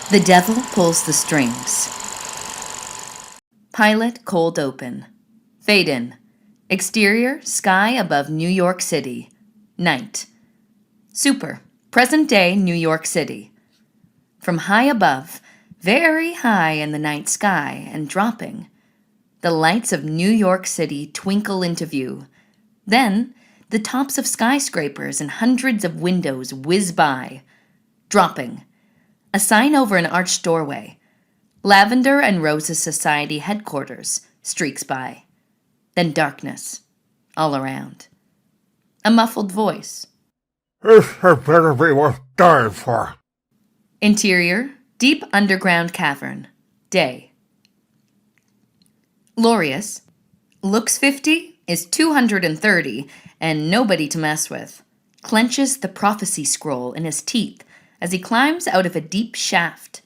The devil pulls the strings. Pilot cold open. Fade in. Exterior, sky above New York City. Night. Super. Present day New York City. From high above, very high in the night sky and dropping, the lights of New York City twinkle into view. Then, the tops of skyscrapers and hundreds of windows whiz by. Dropping. A sign over an arched doorway. Lavender and Rose's Society headquarters streaks by. Then darkness. All around. A muffled voice. This had better be worth dying for. Interior, deep underground cavern. Day. Laureus. Looks 50, is 230, and nobody to mess with. Clenches the prophecy scroll in his teeth as he climbs out of a deep shaft.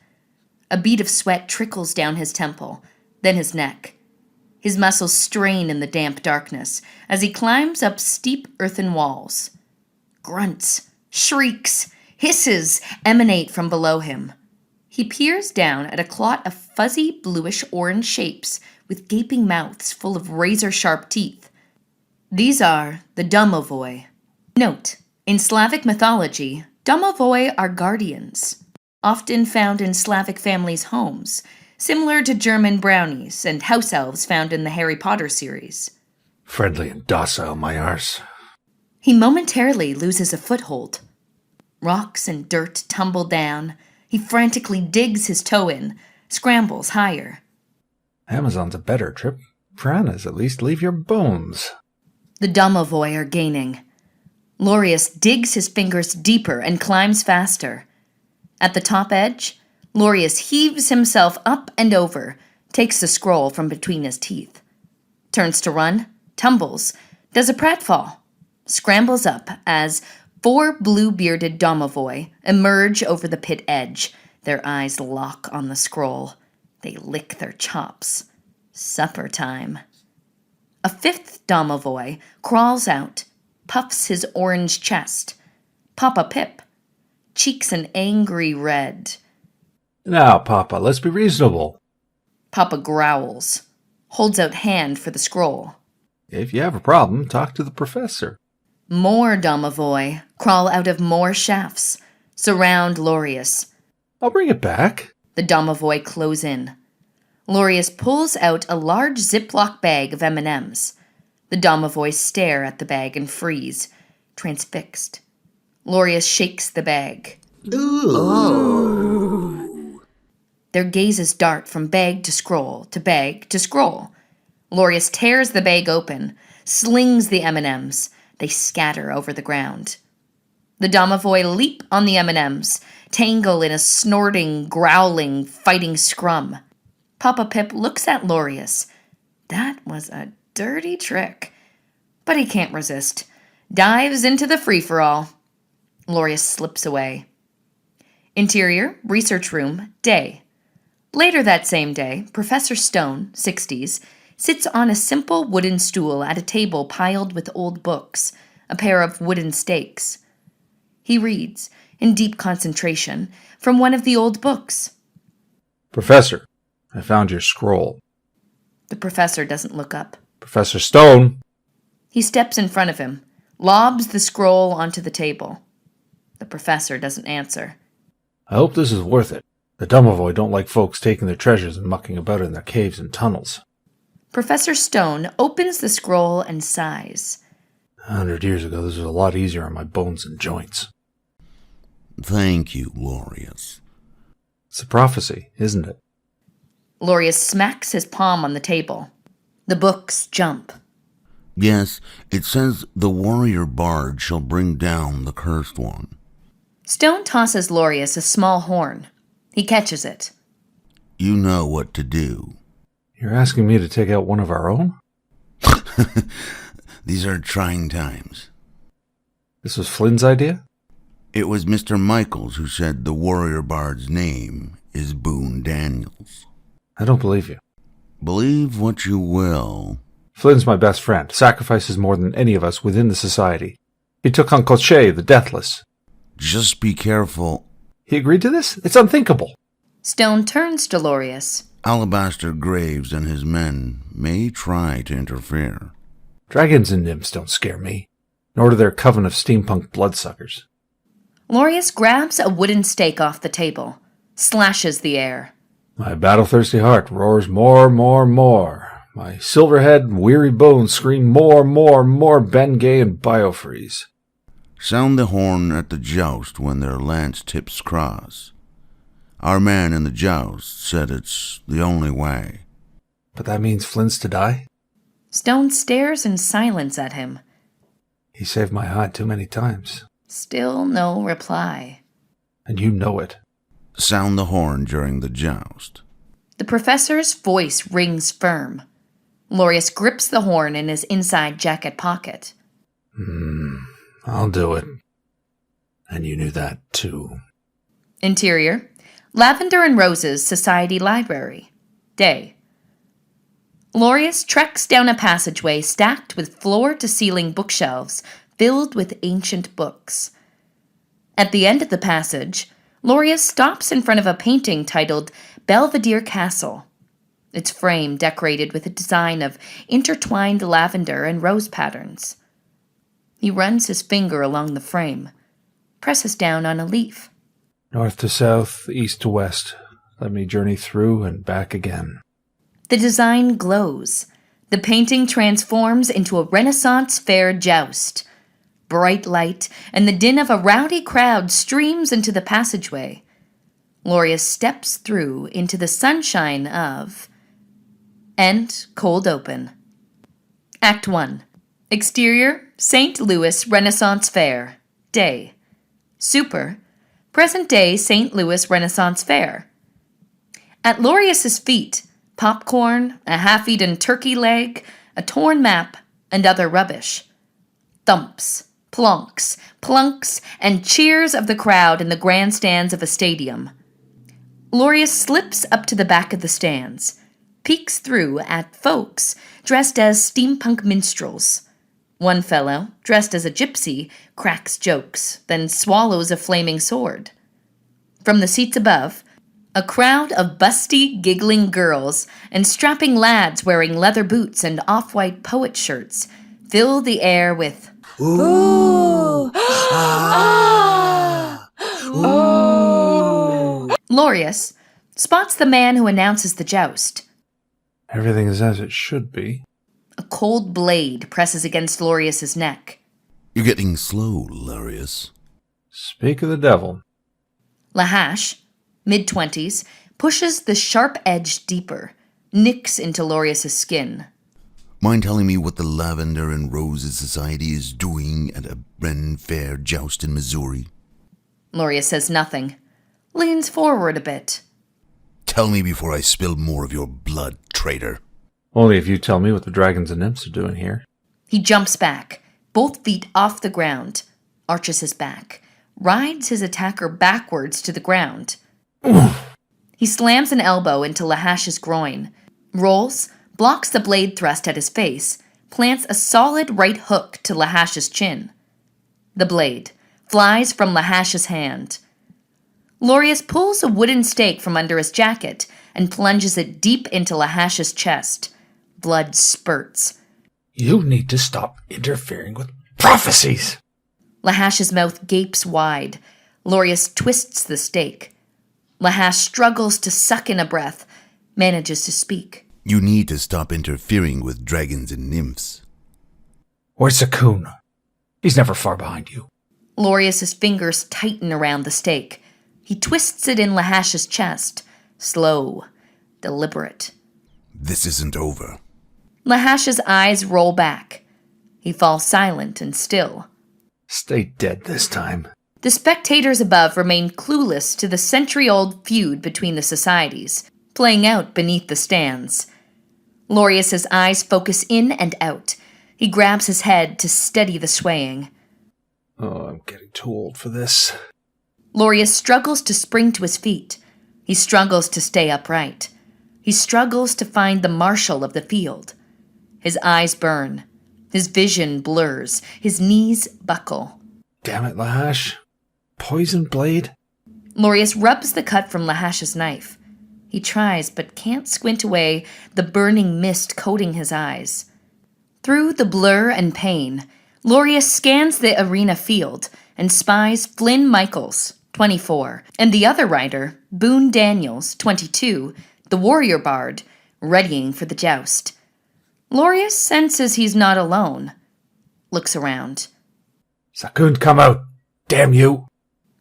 A bead of sweat trickles down his temple, then his neck. His muscles strain in the damp darkness as he climbs up steep earthen walls. Grunts, shrieks, hisses emanate from below him. He peers down at a clot of fuzzy bluish-orange shapes with gaping mouths full of razor-sharp teeth. These are the domovoi. Note, in Slavic mythology, domovoi are guardians, often found in Slavic families' homes, similar to German brownies and house elves found in the Harry Potter series. Friendly and docile, my arse. He momentarily loses a foothold. Rocks and dirt tumble down. He frantically digs his toe in, scrambles higher. Amazon's a better trip. Piranhas at least leave your bones. The domovoi are gaining. Laureus digs his fingers deeper and climbs faster. At the top edge, Laureus heaves himself up and over, takes the scroll from between his teeth. Turns to run, tumbles, does a pratfall, scrambles up as 4 blue-bearded domovoi emerge over the pit edge. Their eyes lock on the scroll. They lick their chops. Supper time. A 5th domovoi crawls out, puffs his orange chest. Papa Pip. Cheeks an angry red. Now, Papa, let's be reasonable. Papa growls, holds out hand for the scroll. If you have a problem, talk to the professor. More domovoi crawl out of more shafts, surround Laureus. I'll bring it back. The domovoi close in. Laureus pulls out a large Ziploc bag of M&Ms. The domovoi stare at the bag and freeze, transfixed. Laureus shakes the bag. Ooh. Their gazes dart from bag to scroll to bag to scroll. Laureus tears the bag open, slings the M&Ms. They scatter over the ground. The domovoi leap on the M&Ms, tangle in a snorting, growling, fighting scrum. Papa Pip looks at Laureus. That was a dirty trick. But he can't resist. Dives into the free-for-all. Laureus slips away. Interior, research room, day. Later that same day, Professor Stone, 60s, sits on a simple wooden stool at a table piled with old books, a pair of wooden stakes. He reads, in deep concentration, from one of the old books. Professor, I found your scroll. The professor doesn't look up. Professor Stone! He steps in front of him, lobs the scroll onto the table. The professor doesn't answer. I hope this is worth it. The domovoi don't like folks taking their treasures and mucking about in their caves and tunnels. Professor Stone opens the scroll and sighs. 100 years ago, this was a lot easier on my bones and joints. Thank you, Laureus. It's a prophecy, isn't it? Laureus smacks his palm on the table. The books jump. Yes, it says the warrior bard shall bring down the cursed one. Stone tosses Laureus a small horn. He catches it. You know what to do. You're asking me to take out one of our own? These are trying times. This was Flynn's idea? It was Mr. Michaels who said the warrior bard's name is Boone Daniels. I don't believe you. Believe what you will. Flynn's my best friend, sacrifices more than any of us within the society. He took on Cochet, the Deathless. Just be careful. He agreed to this? It's unthinkable. Stone turns to Laureus. Alabaster Graves and his men may try to interfere. Dragons and nymphs don't scare me, nor do their coven of steampunk bloodsuckers. Laureus grabs a wooden stake off the table, slashes the air. My battle-thirsty heart roars more, more, more. My silver-head and weary bones scream more, more, more Bengay and Biofreeze. Sound the horn at the joust when their lance tips cross. Our man in the joust said it's the only way. But that means Flynn's to die? Stone stares in silence at him. He saved my hide too many times. Still no reply. And you know it. Sound the horn during the joust. The professor's voice rings firm. Laureus grips the horn in his inside jacket pocket. I'll do it. And you knew that, too. Interior, Lavender and Roses Society Library. Day. Laureus treks down a passageway stacked with floor-to-ceiling bookshelves filled with ancient books. At the end of the passage, Laureus stops in front of a painting titled Belvedere Castle, its frame decorated with a design of intertwined lavender and rose patterns. He runs his finger along the frame, presses down on a leaf. North to south, east to west. Let me journey through and back again. The design glows. The painting transforms into a Renaissance fair joust. Bright light and the din of a rowdy crowd streams into the passageway. Laureus steps through into the sunshine of... End cold open. Act 1. Exterior, St. Louis Renaissance Fair. Day. Super, present-day St. Louis Renaissance Fair. At Laureus's feet, popcorn, a half-eaten turkey leg, a torn map, and other rubbish. Thumps, plonks, plunks, and cheers of the crowd in the grandstands of a stadium. Laureus slips up to the back of the stands, peeks through at folks dressed as steampunk minstrels. One fellow, dressed as a gypsy, cracks jokes, then swallows a flaming sword. From the seats above, a crowd of busty, giggling girls and strapping lads wearing leather boots and off-white poet shirts fill the air with "Ooh! Ah! Ooh!" Laureus spots the man who announces the joust. Everything is as it should be. A cold blade presses against Laureus's neck. You're getting slow, Laureus. Speak of the devil. Lahash, mid-20s, pushes the sharp edge deeper, nicks into Laureus's skin. Mind telling me what the Lavender and Roses Society is doing at a Ren Fair joust in Missouri? Laureus says nothing, leans forward a bit. Tell me before I spill more of your blood, traitor. Only if you tell me what the dragons and nymphs are doing here. He jumps back, both feet off the ground, arches his back, rides his attacker backwards to the ground. He slams an elbow into Lahash's groin, rolls, blocks the blade thrust at his face, plants a solid right hook to Lahash's chin. The blade flies from Lahash's hand. Laureus pulls a wooden stake from under his jacket and plunges it deep into Lahash's chest. Blood spurts. You need to stop interfering with prophecies. Lahash's mouth gapes wide. Laureus twists the stake. Lahash struggles to suck in a breath, manages to speak. You need to stop interfering with dragons and nymphs. Where's Sakun? He's never far behind you. Laureus's fingers tighten around the stake. He twists it in Lahash's chest. Slow, deliberate. This isn't over. Lahash's eyes roll back. He falls silent and still. Stay dead this time. The spectators above remain clueless to the century-old feud between the societies, playing out beneath the stands. Laureus's eyes focus in and out. He grabs his head to steady the swaying. Oh, I'm getting too old for this. Laureus struggles to spring to his feet. He struggles to stay upright. He struggles to find the marshal of the field. His eyes burn. His vision blurs. His knees buckle. Damn it, Lahash. Poison blade? Laureus rubs the cut from Lahash's knife. He tries, but can't squint away the burning mist coating his eyes. Through the blur and pain, Laureus scans the arena field and spies Flynn Michaels, 24, and the other rider, Boone Daniels, 22, the warrior bard, readying for the joust. Laureus senses he's not alone. Looks around. Sakund, come out! Damn you!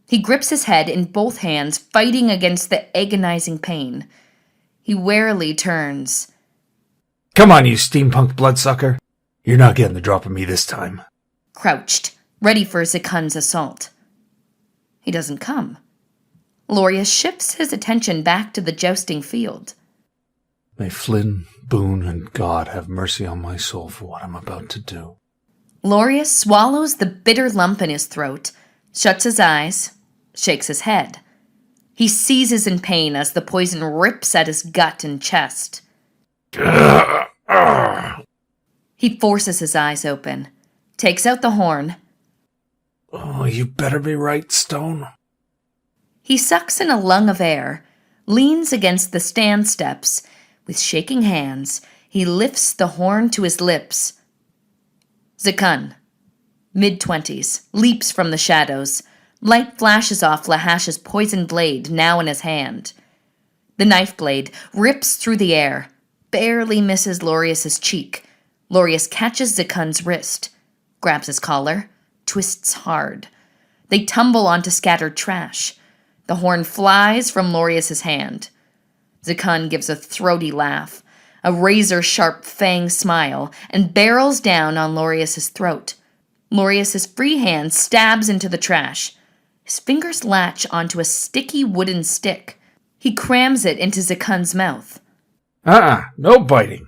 He grips his head in both hands, fighting against the agonizing pain. He warily turns. Come on, you steampunk bloodsucker! You're not getting the drop on me this time. Crouched, ready for Zakund's assault. He doesn't come. Laureus shifts his attention back to the jousting field. May Flynn, Boone, and God have mercy on my soul for what I'm about to do. Laureus swallows the bitter lump in his throat, shuts his eyes, shakes his head. He seizes in pain as the poison rips at his gut and chest. He forces his eyes open, takes out the horn. Oh, you better be right, Stone. He sucks in a lung of air, leans against the stand steps. With shaking hands, he lifts the horn to his lips. Zakun, mid-20s, leaps from the shadows. Light flashes off Lahash's poisoned blade, now in his hand. The knife blade rips through the air, barely misses Laureus's cheek. Laureus catches Zakun's wrist, grabs his collar, twists hard. They tumble onto scattered trash. The horn flies from Laureus's hand. Zakun gives a throaty laugh, a razor-sharp fang smile, and barrels down on Laureus's throat. Laureus's free hand stabs into the trash. His fingers latch onto a sticky wooden stick. He crams it into Zakun's mouth. No biting.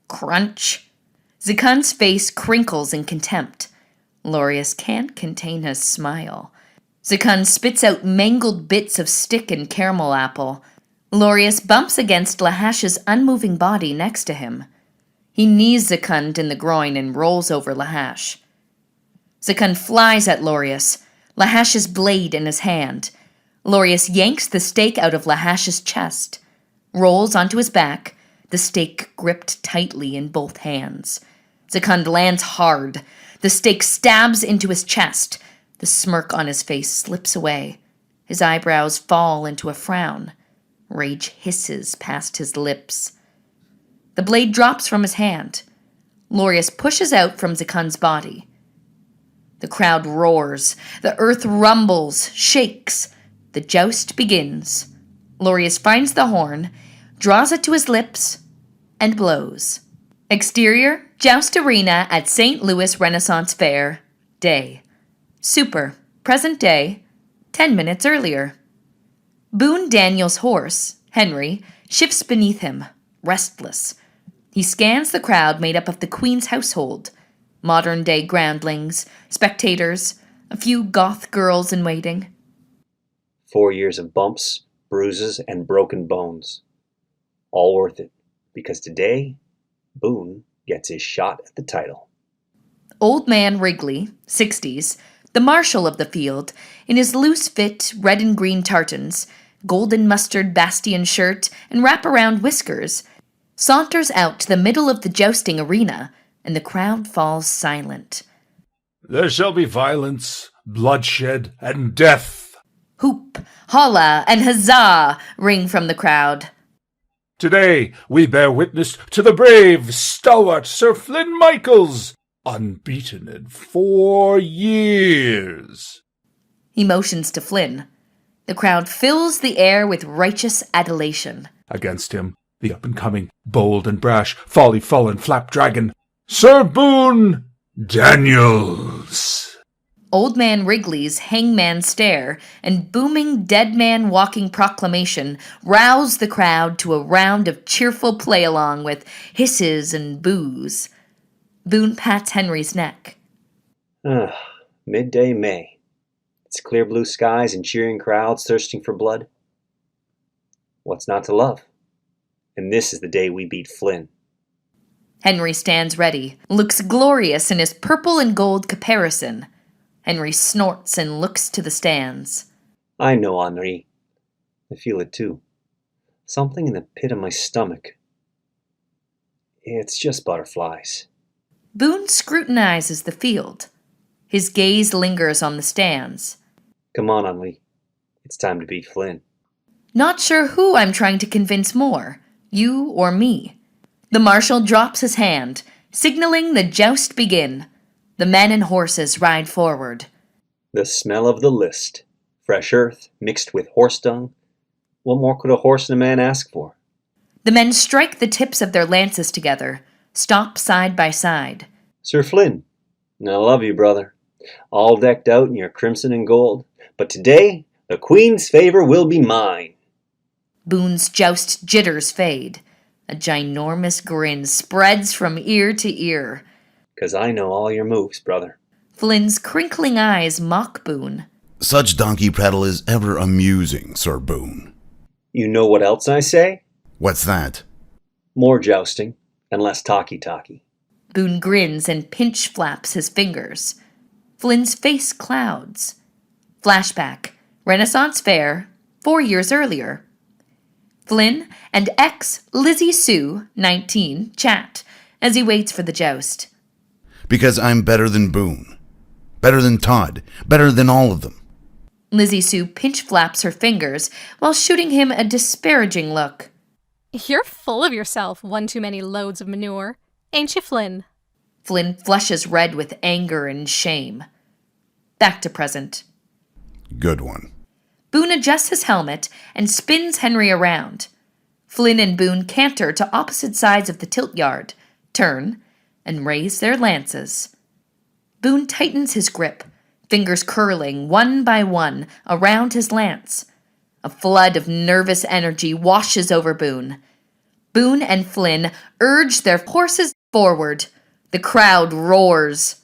Crunch. Zakun's face crinkles in contempt. Laureus can't contain his smile. Zakun spits out mangled bits of stick and caramel apple. Laureus bumps against Lahash's unmoving body next to him. He knees Zakun in the groin and rolls over Lahash. Zakun flies at Laureus, Lahash's blade in his hand. Laureus yanks the stake out of Lahash's chest, rolls onto his back, the stake gripped tightly in both hands. Zakun lands hard. The stake stabs into his chest. The smirk on his face slips away. His eyebrows fall into a frown. Rage hisses past his lips. The blade drops from his hand. Laureus pushes out from Zakun's body. The crowd roars. The earth rumbles, shakes. The joust begins. Laureus finds the horn, draws it to his lips, and blows. Exterior, joust arena at St. Louis Renaissance Fair. Day. Super, present day, 10 minutes earlier. Boone Daniel's horse, Henry, shifts beneath him, restless. He scans the crowd made up of the Queen's household, modern-day groundlings, spectators, a few goth girls in waiting. 4 years of bumps, bruises, and broken bones. All worth it, because today, Boone gets his shot at the title. Old Man Wrigley, 60s, the marshal of the field, in his loose-fit red and green tartans, golden mustard bastion shirt, and wraparound whiskers, saunters out to the middle of the jousting arena, and the crowd falls silent. There shall be violence, bloodshed, and death. Hoop, holla, and huzzah ring from the crowd. Today we bear witness to the brave, stalwart Sir Flynn Michaels, unbeaten in 4 years. He motions to Flynn. The crowd fills the air with righteous adulation. Against him, the up-and-coming, bold and brash, folly-fallen flapdragon, Sir Boone Daniels. Old Man Wrigley's hangman stare and booming dead man walking proclamation rouse the crowd to a round of cheerful play-along with hisses and boos. Boone pats Henry's neck. Midday May. It's clear blue skies and cheering crowds thirsting for blood. What's not to love? And this is the day we beat Flynn. Henry stands ready, looks glorious in his purple and gold caparison. Henry snorts and looks to the stands. I know, Henri. I feel it too. Something in the pit of my stomach. It's just butterflies. Boone scrutinizes the field. His gaze lingers on the stands. Come on, Henri. It's time to beat Flynn. Not sure who I'm trying to convince more, you or me. The marshal drops his hand, signaling the joust begin. The men and horses ride forward. The smell of the list. Fresh earth mixed with horse dung. What more could a horse and a man ask for? The men strike the tips of their lances together, stop side by side. Sir Flynn, I love you, brother. All decked out in your crimson and gold. But today, the Queen's favor will be mine. Boone's joust jitters fade. A ginormous grin spreads from ear to ear. 'Cause I know all your moves, brother. Flynn's crinkling eyes mock Boone. Such donkey prattle is ever amusing, Sir Boone. You know what else I say? What's that? More jousting and less talky-talky. Boone grins and pinch flaps his fingers. Flynn's face clouds. Flashback. Renaissance Fair, 4 years earlier. Flynn and ex-Lizzie Sue, 19, chat as he waits for the joust. Because I'm better than Boone. Better than Todd. Better than all of them. Lizzie Sue pinch flaps her fingers while shooting him a disparaging look. You're full of yourself, one too many loads of manure. Ain't you, Flynn? Flynn flushes red with anger and shame. Back to present. Good one. Boone adjusts his helmet and spins Henry around. Flynn and Boone canter to opposite sides of the tilt yard, turn, and raise their lances. Boone tightens his grip, fingers curling one by one around his lance. A flood of nervous energy washes over Boone. Boone and Flynn urge their horses forward. The crowd roars.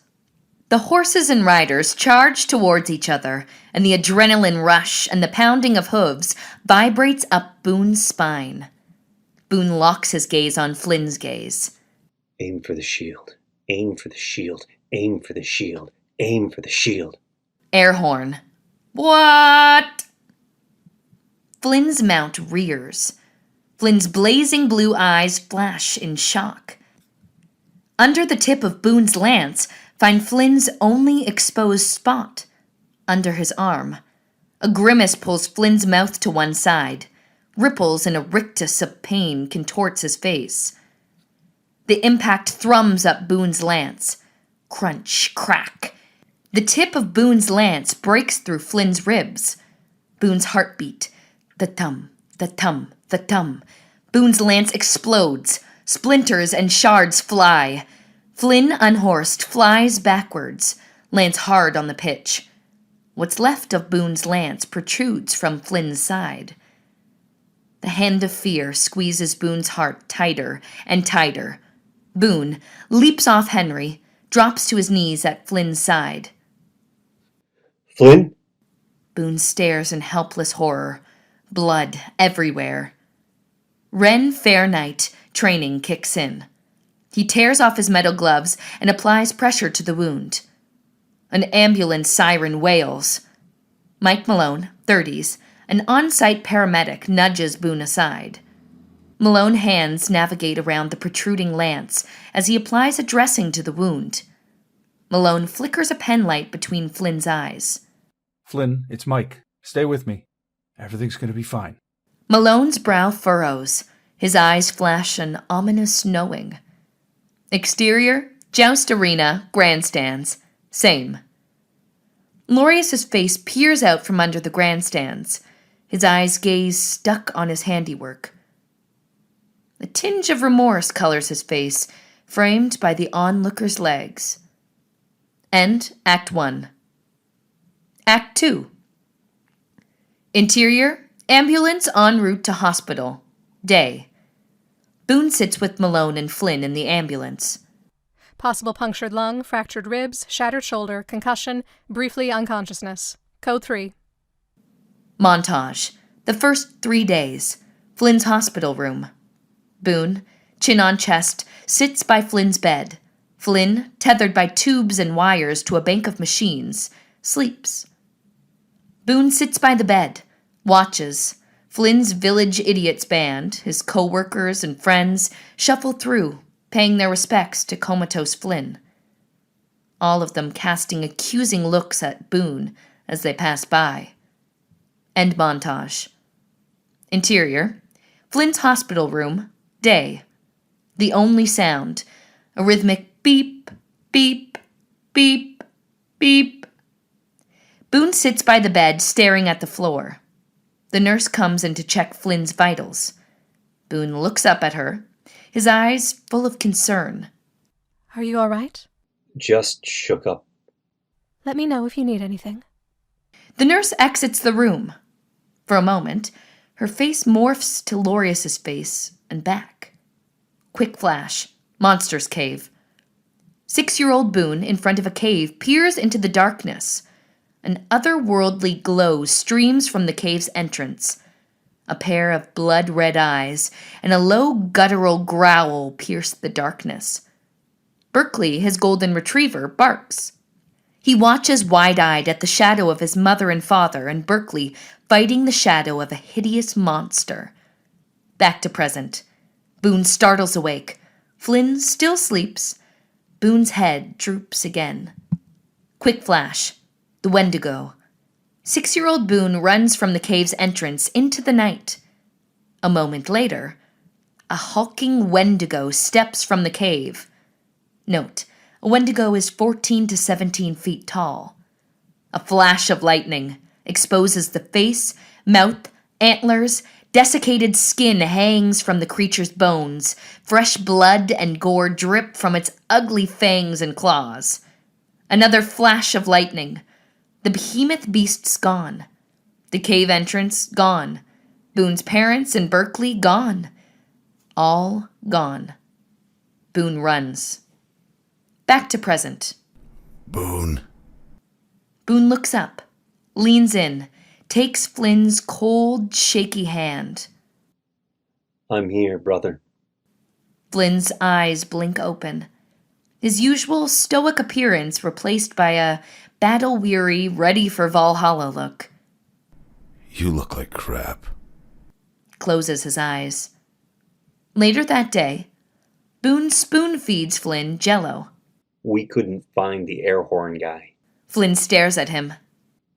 The horses and riders charge towards each other, and the adrenaline rush and the pounding of hooves vibrates up Boone's spine. Boone locks his gaze on Flynn's gaze. Aim for the shield. Aim for the shield. Aim for the shield. Aim for the shield. Air horn. What? Flynn's mount rears. Flynn's blazing blue eyes flash in shock. Under the tip of Boone's lance, find Flynn's only exposed spot, under his arm. A grimace pulls Flynn's mouth to one side. Ripples in a rictus of pain contorts his face. The impact thrums up Boone's lance. Crunch, crack. The tip of Boone's lance breaks through Flynn's ribs. Boone's heartbeat. The thum, the thum, the thum. Boone's lance explodes. Splinters and shards fly. Flynn, unhorsed, flies backwards, lands hard on the pitch. What's left of Boone's lance protrudes from Flynn's side. The hand of fear squeezes Boone's heart tighter and tighter. Boone leaps off Henry, drops to his knees at Flynn's side. Flynn? Boone stares in helpless horror, blood everywhere. Ren Fair Night training kicks in. He tears off his metal gloves and applies pressure to the wound. An ambulance siren wails. Mike Malone, 30s, an on-site paramedic, nudges Boone aside. Malone's hands navigate around the protruding lance as he applies a dressing to the wound. Malone flickers a penlight between Flynn's eyes. Flynn, it's Mike. Stay with me. Everything's going to be fine. Malone's brow furrows. His eyes flash an ominous knowing. Exterior, joust arena, grandstands. Same. Laureus' face peers out from under the grandstands. His eyes gaze stuck on his handiwork. A tinge of remorse colors his face, framed by the onlooker's legs. End Act 1. Act 2. Interior, ambulance en route to hospital. Day. Boone sits with Malone and Flynn in the ambulance. Possible punctured lung, fractured ribs, shattered shoulder, concussion, briefly unconsciousness. Code 3. Montage. The first 3 days. Flynn's hospital room. Boone, chin on chest, sits by Flynn's bed. Flynn, tethered by tubes and wires to a bank of machines, sleeps. Boone sits by the bed, watches. Flynn's village idiots band, his co-workers and friends, shuffle through, paying their respects to comatose Flynn. All of them casting accusing looks at Boone as they pass by. End montage. Interior, Flynn's hospital room, day. The only sound, a rhythmic beep, beep, beep, beep. Boone sits by the bed, staring at the floor. The nurse comes in to check Flynn's vitals. Boone looks up at her, his eyes full of concern. Are you all right? Just shook up. Let me know if you need anything. The nurse exits the room. For a moment, her face morphs to Laureus's face and back. Quick flash. Monster's cave. 6-year-old Boone, in front of a cave, peers into the darkness. An otherworldly glow streams from the cave's entrance. A pair of blood-red eyes and a low guttural growl pierce the darkness. Berkeley, his golden retriever, barks. He watches wide-eyed at the shadow of his mother and father and Berkeley fighting the shadow of a hideous monster. Back to present. Boone startles awake. Flynn still sleeps. Boone's head droops again. Quick flash. The Wendigo. 6-year-old Boone runs from the cave's entrance into the night. A moment later, a hulking Wendigo steps from the cave. Note, a Wendigo is 14 to 17 feet tall. A flash of lightning exposes the face, mouth, antlers. Desiccated skin hangs from the creature's bones. Fresh blood and gore drip from its ugly fangs and claws. Another flash of lightning. The behemoth beast's gone. The cave entrance gone. Boone's parents and Berkeley gone. All gone. Boone runs. Back to present. Boone. Boone looks up, leans in, takes Flynn's cold, shaky hand. I'm here, brother. Flynn's eyes blink open. His usual stoic appearance replaced by a battle-weary, ready-for-Valhalla look. You look like crap. Closes his eyes. Later that day, Boone spoon-feeds Flynn Jell-O. We couldn't find the air horn guy. Flynn stares at him.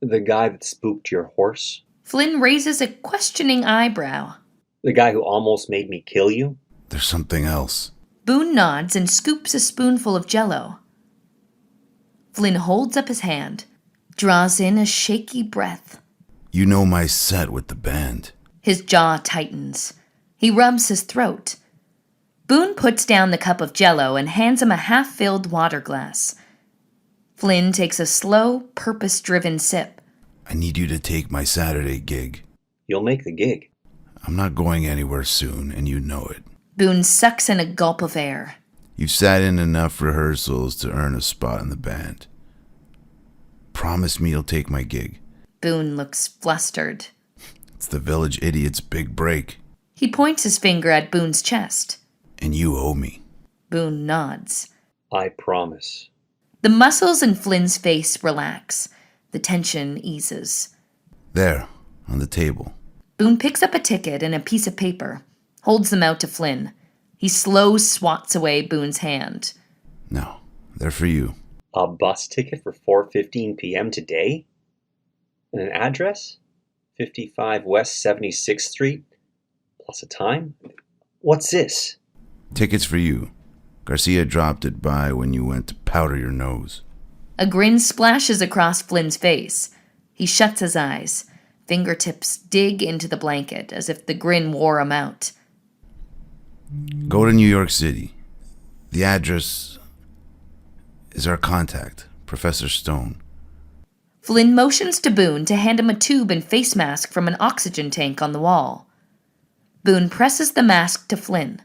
The guy that spooked your horse? Flynn raises a questioning eyebrow. The guy who almost made me kill you? There's something else. Boone nods and scoops a spoonful of Jell-O. Flynn holds up his hand, draws in a shaky breath. You know my set with the band. His jaw tightens. He rubs his throat. Boone puts down the cup of Jell-O and hands him a half-filled water glass. Flynn takes a slow, purpose-driven sip. I need you to take my Saturday gig. You'll make the gig. I'm not going anywhere soon, and you know it. Boone sucks in a gulp of air. You've sat in enough rehearsals to earn a spot in the band. Promise me you'll take my gig. Boone looks flustered. It's the village idiot's big break. He points his finger at Boone's chest. And you owe me. Boone nods. I promise. The muscles in Flynn's face relax. The tension eases. There, on the table. Boone picks up a ticket and a piece of paper, holds them out to Flynn. He slow swats away Boone's hand. No, they're for you. A bus ticket for 4:15 p.m. today? And an address? 55 West 76th Street? Plus a time? What's this? Tickets for you. Garcia dropped it by when you went to powder your nose. A grin splashes across Flynn's face. He shuts his eyes. Fingertips dig into the blanket as if the grin wore him out. Go to New York City. The address is our contact, Professor Stone. Flynn motions to Boone to hand him a tube and face mask from an oxygen tank on the wall. Boone presses the mask to Flynn.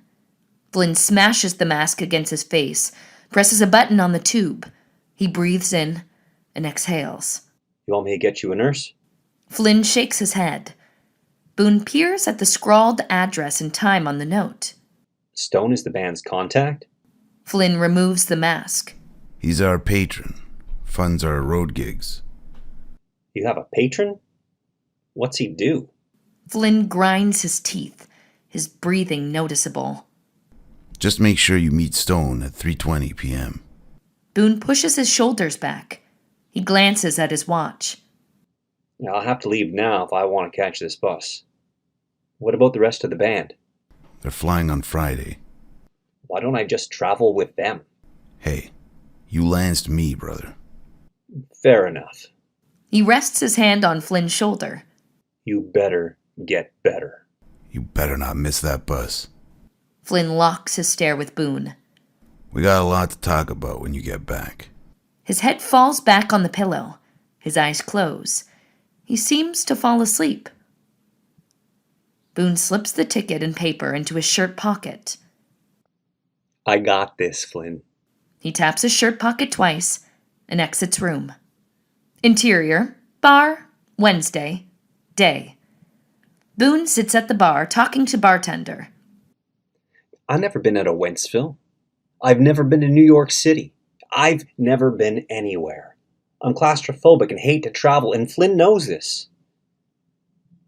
Flynn smashes the mask against his face, presses a button on the tube. He breathes in and exhales. You want me to get you a nurse? Flynn shakes his head. Boone peers at the scrawled address and time on the note. Stone is the band's contact? Flynn removes the mask. He's our patron. Funds our road gigs. You have a patron? What's he do? Flynn grinds his teeth, his breathing noticeable. Just make sure you meet Stone at 3:20 p.m. Boone pushes his shoulders back. He glances at his watch. I'll have to leave now if I want to catch this bus. What about the rest of the band? They're flying on Friday. Why don't I just travel with them? Hey, you lanced me, brother. Fair enough. He rests his hand on Flynn's shoulder. You better get better. You better not miss that bus. Flynn locks his stare with Boone. We got a lot to talk about when you get back. His head falls back on the pillow. His eyes close. He seems to fall asleep. Boone slips the ticket and paper into his shirt pocket. I got this, Flynn. He taps his shirt pocket twice and exits room. Interior, bar, Wednesday, day. Boone sits at the bar talking to bartender. I've never been out of Wentzville. I've never been to New York City. I've never been anywhere. I'm claustrophobic and hate to travel, and Flynn knows this.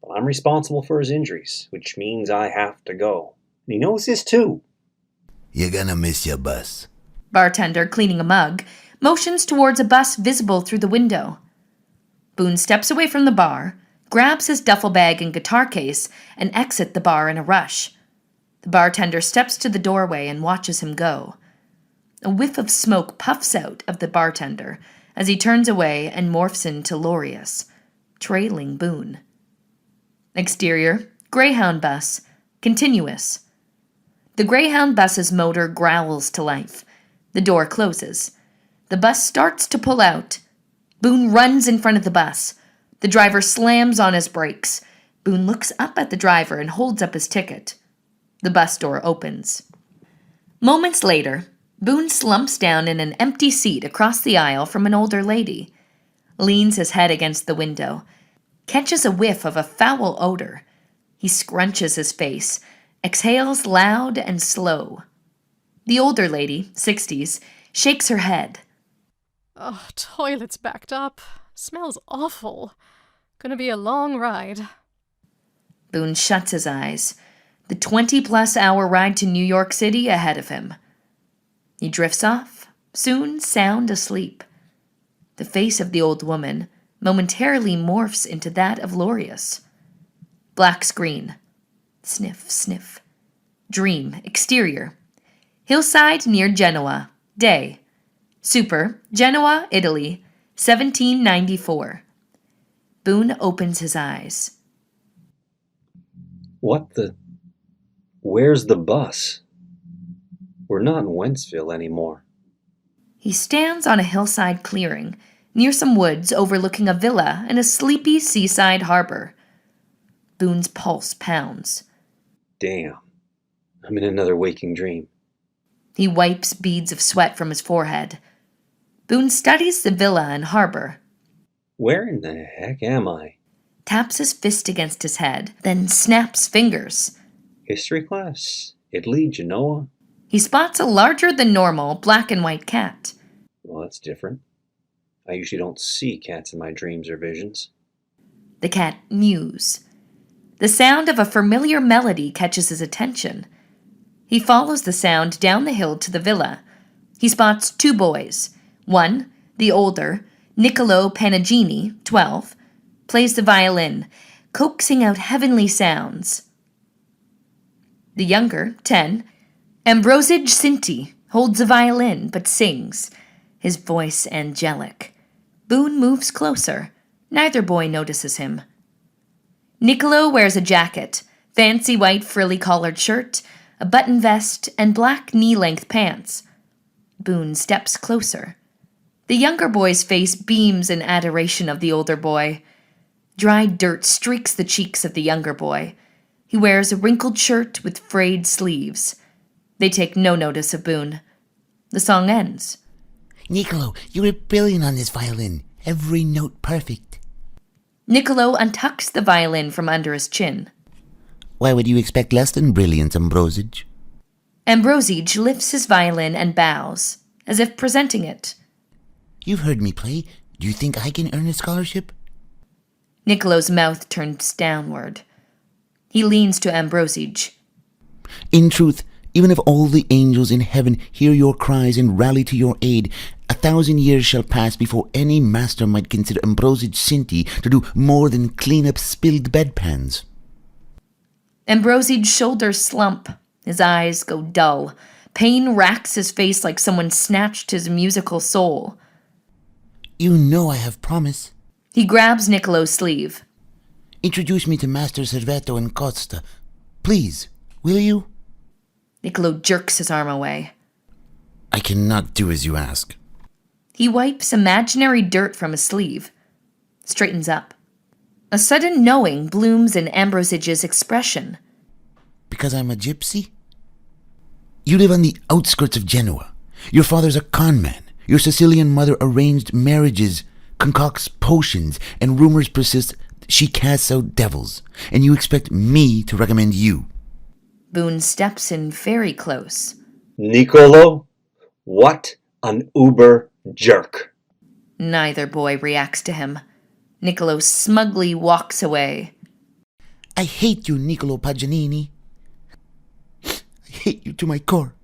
But I'm responsible for his injuries, which means I have to go. And he knows this too. You're gonna miss your bus. Bartender, cleaning a mug, motions towards a bus visible through the window. Boone steps away from the bar, grabs his duffel bag and guitar case, and exits the bar in a rush. The bartender steps to the doorway and watches him go. A whiff of smoke puffs out of the bartender as he turns away and morphs into Laureus, trailing Boone. Exterior, Greyhound bus, continuous. The Greyhound bus's motor growls to life. The door closes. The bus starts to pull out. Boone runs in front of the bus. The driver slams on his brakes. Boone looks up at the driver and holds up his ticket. The bus door opens. Moments later, Boone slumps down in an empty seat across the aisle from an older lady, leans his head against the window, catches a whiff of a foul odor. He scrunches his face, exhales loud and slow. The older lady, 60s, shakes her head. Oh, toilet's backed up. Smells awful. Gonna be a long ride. Boone shuts his eyes. The 20-plus hour ride to New York City ahead of him. He drifts off, soon sound asleep. The face of the old woman momentarily morphs into that of Laureus. Black screen. Sniff, sniff. Dream, exterior. Hillside near Genoa, day. Super, Genoa, Italy, 1794. Boone opens his eyes. What the... Where's the bus? We're not in Wentzville anymore. He stands on a hillside clearing, near some woods overlooking a villa and a sleepy seaside harbor. Boone's pulse pounds. Damn. I'm in another waking dream. He wipes beads of sweat from his forehead. Boone studies the villa and harbor. Where in the heck am I? Taps his fist against his head, then snaps fingers. History class? Italy? Genoa? He spots a larger-than-normal black and white cat. Well, that's different. I usually don't see cats in my dreams or visions. The cat mews. The sound of a familiar melody catches his attention. He follows the sound down the hill to the villa. He spots two boys. One, the older, Niccolo Paganini, 12, plays the violin, coaxing out heavenly sounds. The younger, 10, Ambrosio Cinti, holds a violin but sings, his voice angelic. Boone moves closer. Neither boy notices him. Niccolo wears a jacket, fancy white frilly-collared shirt, a button vest, and black knee-length pants. Boone steps closer. The younger boy's face beams in adoration of the older boy. Dry dirt streaks the cheeks of the younger boy. He wears a wrinkled shirt with frayed sleeves. They take no notice of Boone. The song ends. Niccolo, you were brilliant on this violin. Every note perfect. Niccolo untucks the violin from under his chin. Why would you expect less than brilliance, Ambrosio? Ambrosio lifts his violin and bows, as if presenting it. You've heard me play. Do you think I can earn a scholarship? Nicolo's mouth turns downward. He leans to Ambrosige. In truth, even if all the angels in heaven hear your cries and rally to your aid, 1,000 years shall pass before any master might consider Ambrosige Cinti to do more than clean up spilled bedpans. Ambrosige's shoulders slump. His eyes go dull. Pain racks his face like someone snatched his musical soul. You know I have promise. He grabs Nicolo's sleeve. Introduce me to Master Servetto and Costa. Please, will you? Nicolo jerks his arm away. I cannot do as you ask. He wipes imaginary dirt from his sleeve. Straightens up. A sudden knowing blooms in Ambrosige's expression. Because I'm a gypsy? You live on the outskirts of Genoa. Your father's a con man. Your Sicilian mother arranged marriages, concocts potions, and rumors persist she casts out devils. And you expect me to recommend you. Boone steps in very close. Nicolo, what an uber jerk. Neither boy reacts to him. Nicolo smugly walks away. I hate you, Niccolo Paganini. I hate you to my core.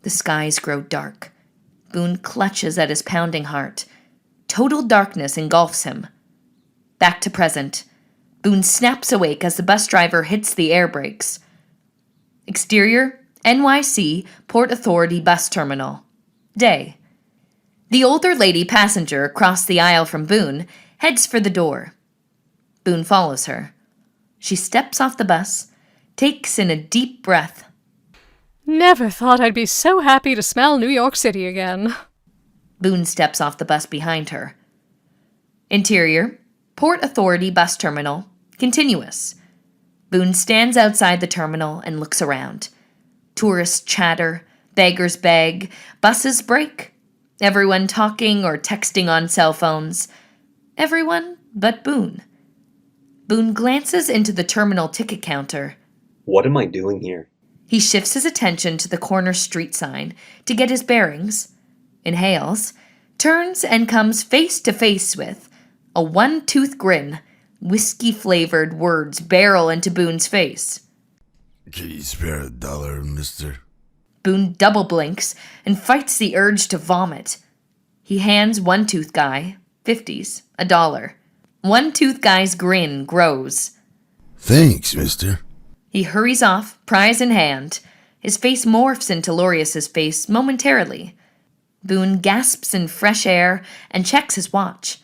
The skies grow dark. Boone clutches at his pounding heart. Total darkness engulfs him. Back to present. Boone snaps awake as the bus driver hits the air brakes. Exterior, NYC, Port Authority Bus Terminal. Day. The older lady passenger across the aisle from Boone heads for the door. Boone follows her. She steps off the bus, takes in a deep breath. Never thought I'd be so happy to smell New York City again. Boone steps off the bus behind her. Interior, Port Authority Bus Terminal, continuous. Boone stands outside the terminal and looks around. Tourists chatter, beggars beg, buses break. Everyone talking or texting on cell phones. Everyone but Boone. Boone glances into the terminal ticket counter. What am I doing here? He shifts his attention to the corner street sign to get his bearings, inhales, turns and comes face to face with a one-tooth grin. Whiskey-flavored words barrel into Boone's face. Can you spare $1, mister? Boone double blinks and fights the urge to vomit. He hands one-tooth guy, 50s, $1. One-tooth guy's grin grows. Thanks, mister. He hurries off, prize in hand. His face morphs into Laureus's face momentarily. Boone gasps in fresh air and checks his watch.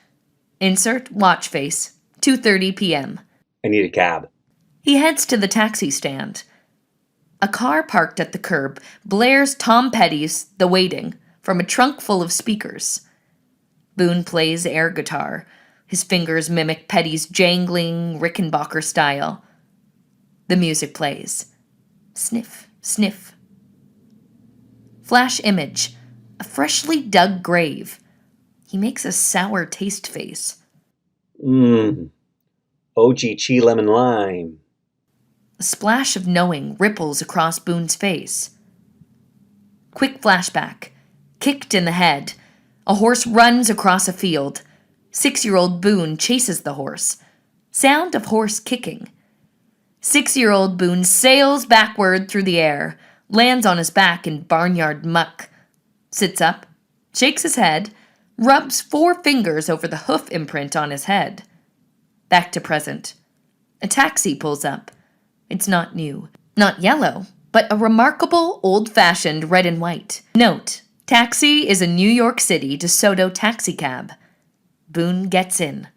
Insert watch face, 2:30 p.m. I need a cab. He heads to the taxi stand. A car parked at the curb blares Tom Petty's The Waiting from a trunk full of speakers. Boone plays air guitar. His fingers mimic Petty's jangling Rickenbacker style. The music plays. Sniff, sniff. Flash image. A freshly dug grave. He makes a sour taste face. OG Chi Lemon Lime. A splash of knowing ripples across Boone's face. Quick flashback. Kicked in the head. A horse runs across a field. 6-year-old Boone chases the horse. Sound of horse kicking. 6-year-old Boone sails backward through the air, lands on his back in barnyard muck. Sits up, shakes his head, rubs 4 fingers over the hoof imprint on his head. Back to present. A taxi pulls up. It's not new, not yellow, but a remarkable old-fashioned red and white. Note, taxi is a New York City DeSoto taxicab. Boone gets in.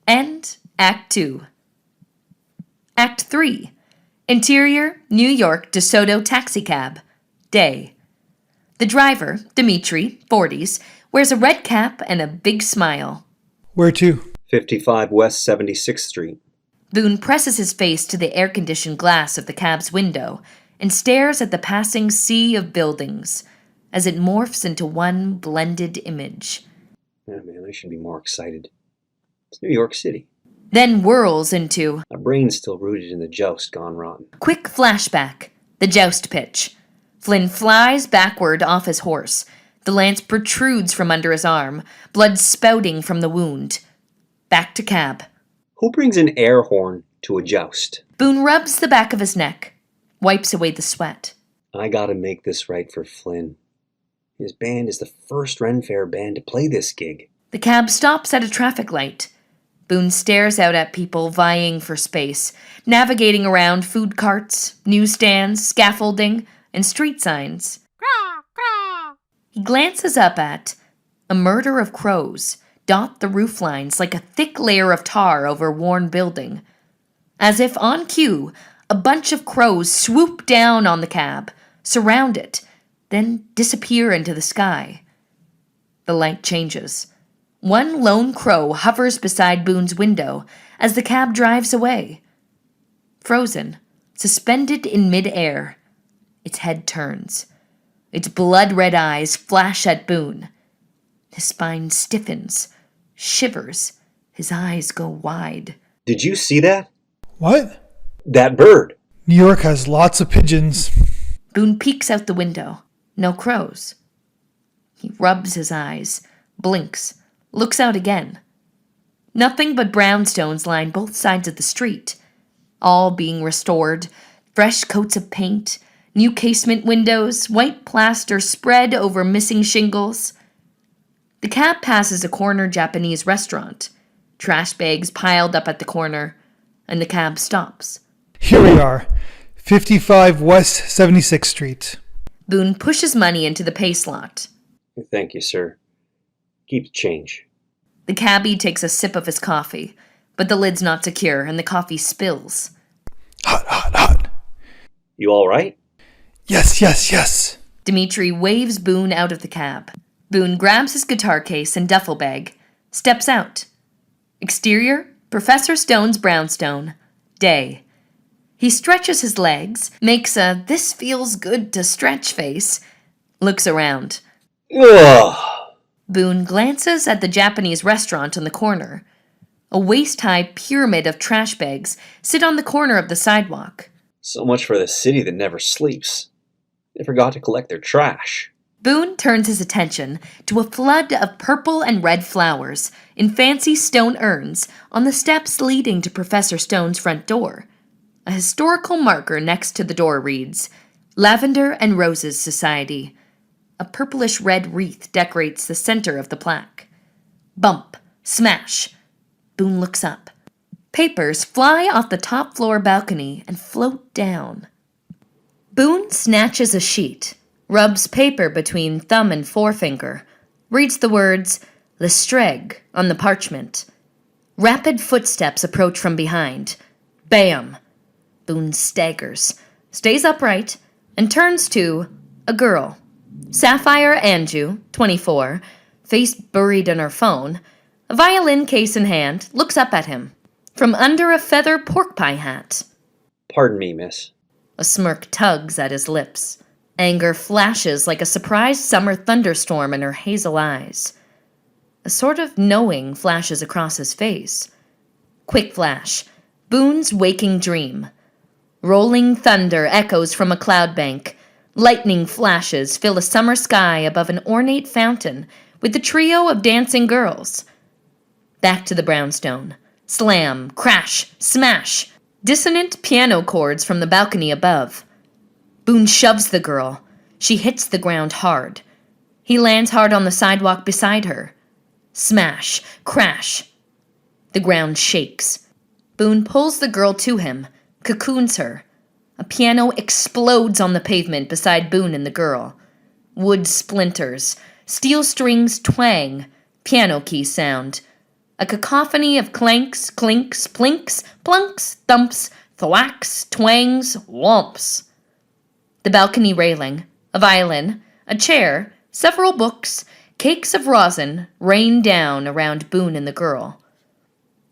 End Act 2. Act 3. Interior, New York DeSoto taxicab. Day. The driver, Dimitri, 40s, wears a red cap and a big smile. Where to? 55 West 76th Street. Boone presses his face to the air-conditioned glass of the cab's window and stares at the passing sea of buildings as it morphs into one blended image. Yeah, man, I should be more excited. It's New York City. Then whirls into My brain's still rooted in the joust gone rotten. quick flashback, the joust pitch. Flynn flies backward off his horse. The lance protrudes from under his arm, blood spouting from the wound. Back to cab. Who brings an air horn to a joust? Boone rubs the back of his neck, wipes away the sweat. I gotta make this right for Flynn. His band is the first Ren Fair band to play this gig. The cab stops at a traffic light. Boone stares out at people vying for space, navigating around food carts, newsstands, scaffolding, and street signs. He glances up at a murder of crows dot the roof lines like a thick layer of tar over a worn building. As if on cue, a bunch of crows swoop down on the cab, surround it, then disappear into the sky. The light changes. One lone crow hovers beside Boone's window as the cab drives away. Frozen, suspended in mid-air, its head turns. Its blood-red eyes flash at Boone. His spine stiffens, shivers. His eyes go wide. Did you see that? What? That bird. New York has lots of pigeons. Boone peeks out the window. No crows. He rubs his eyes, blinks, looks out again. Nothing but brownstones line both sides of the street, all being restored, fresh coats of paint, new casement windows, white plaster spread over missing shingles. The cab passes a corner Japanese restaurant, trash bags piled up at the corner, and the cab stops. Here we are, 55 West 76th Street. Boone pushes money into the pay slot. Thank you, sir. Keep the change. The cabbie takes a sip of his coffee, but the lid's not secure and the coffee spills. Hot, hot, hot. You all right? Yes, yes, yes. Dimitri waves Boone out of the cab. Boone grabs his guitar case and duffel bag, steps out. Exterior, Professor Stone's brownstone. Day. He stretches his legs, makes a "this feels good to stretch" face, looks around. Ugh. Boone glances at the Japanese restaurant on the corner. A waist-high pyramid of trash bags sit on the corner of the sidewalk. So much for the city that never sleeps. They forgot to collect their trash. Boone turns his attention to a flood of purple and red flowers in fancy stone urns on the steps leading to Professor Stone's front door. A historical marker next to the door reads, Lavender and Roses Society. A purplish-red wreath decorates the center of the plaque. Bump. Smash. Boone looks up. Papers fly off the top floor balcony and float down. Boone snatches a sheet, rubs paper between thumb and forefinger, reads the words Lestreg on the parchment. Rapid footsteps approach from behind. Bam! Boone staggers, stays upright, and turns to a girl. Sapphire Anju, 24, face buried in her phone, a violin case in hand, looks up at him. From under a feather pork pie hat. Pardon me, miss. A smirk tugs at his lips. Anger flashes like a surprised summer thunderstorm in her hazel eyes. A sort of knowing flashes across his face. Quick flash. Boone's waking dream. Rolling thunder echoes from a cloud bank. Lightning flashes fill a summer sky above an ornate fountain with a trio of dancing girls. Back to the brownstone. Slam, crash, smash. Dissonant piano chords from the balcony above. Boone shoves the girl. She hits the ground hard. He lands hard on the sidewalk beside her. Smash, crash. The ground shakes. Boone pulls the girl to him, cocoons her. A piano explodes on the pavement beside Boone and the girl. Wood splinters. Steel strings twang. Piano keys sound. A cacophony of clanks, clinks, plinks, plunks, thumps, thwacks, twangs, whomps. The balcony railing, a violin, a chair, several books, cakes of rosin rain down around Boone and the girl.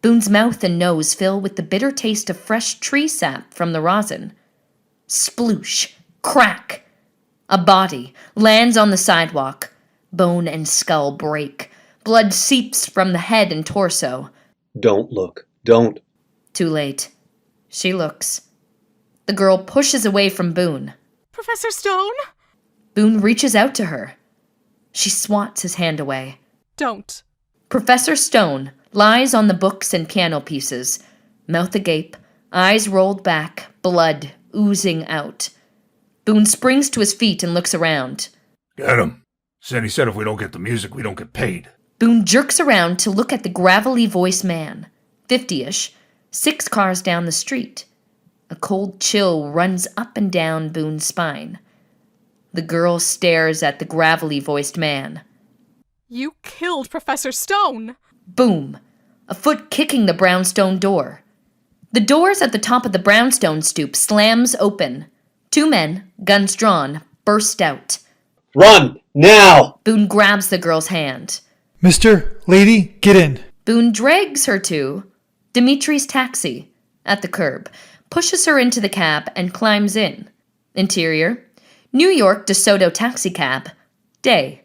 Boone's mouth and nose fill with the bitter taste of fresh tree sap from the rosin. Sploosh, crack. A body lands on the sidewalk. Bone and skull break. Blood seeps from the head and torso. Don't look. Don't. Too late. She looks. The girl pushes away from Boone. Professor Stone? Boone reaches out to her. She swats his hand away. Don't. Professor Stone lies on the books and piano pieces, mouth agape, eyes rolled back, blood oozing out. Boone springs to his feet and looks around. Get him. Sandy said if we don't get the music, we don't get paid. Boone jerks around to look at the gravelly-voiced man, 50-ish, 6 cars down the street. A cold chill runs up and down Boone's spine. The girl stares at the gravelly-voiced man. You killed Professor Stone! Boom! A foot kicking the brownstone door. The doors at the top of the brownstone stoop slams open. 2 men, guns drawn, burst out. Run! Now! Boone grabs the girl's hand. Mr. Lady, get in. Boone drags her to Dimitri's taxi at the curb, pushes her into the cab, and climbs in. Interior, New York DeSoto taxicab. Day.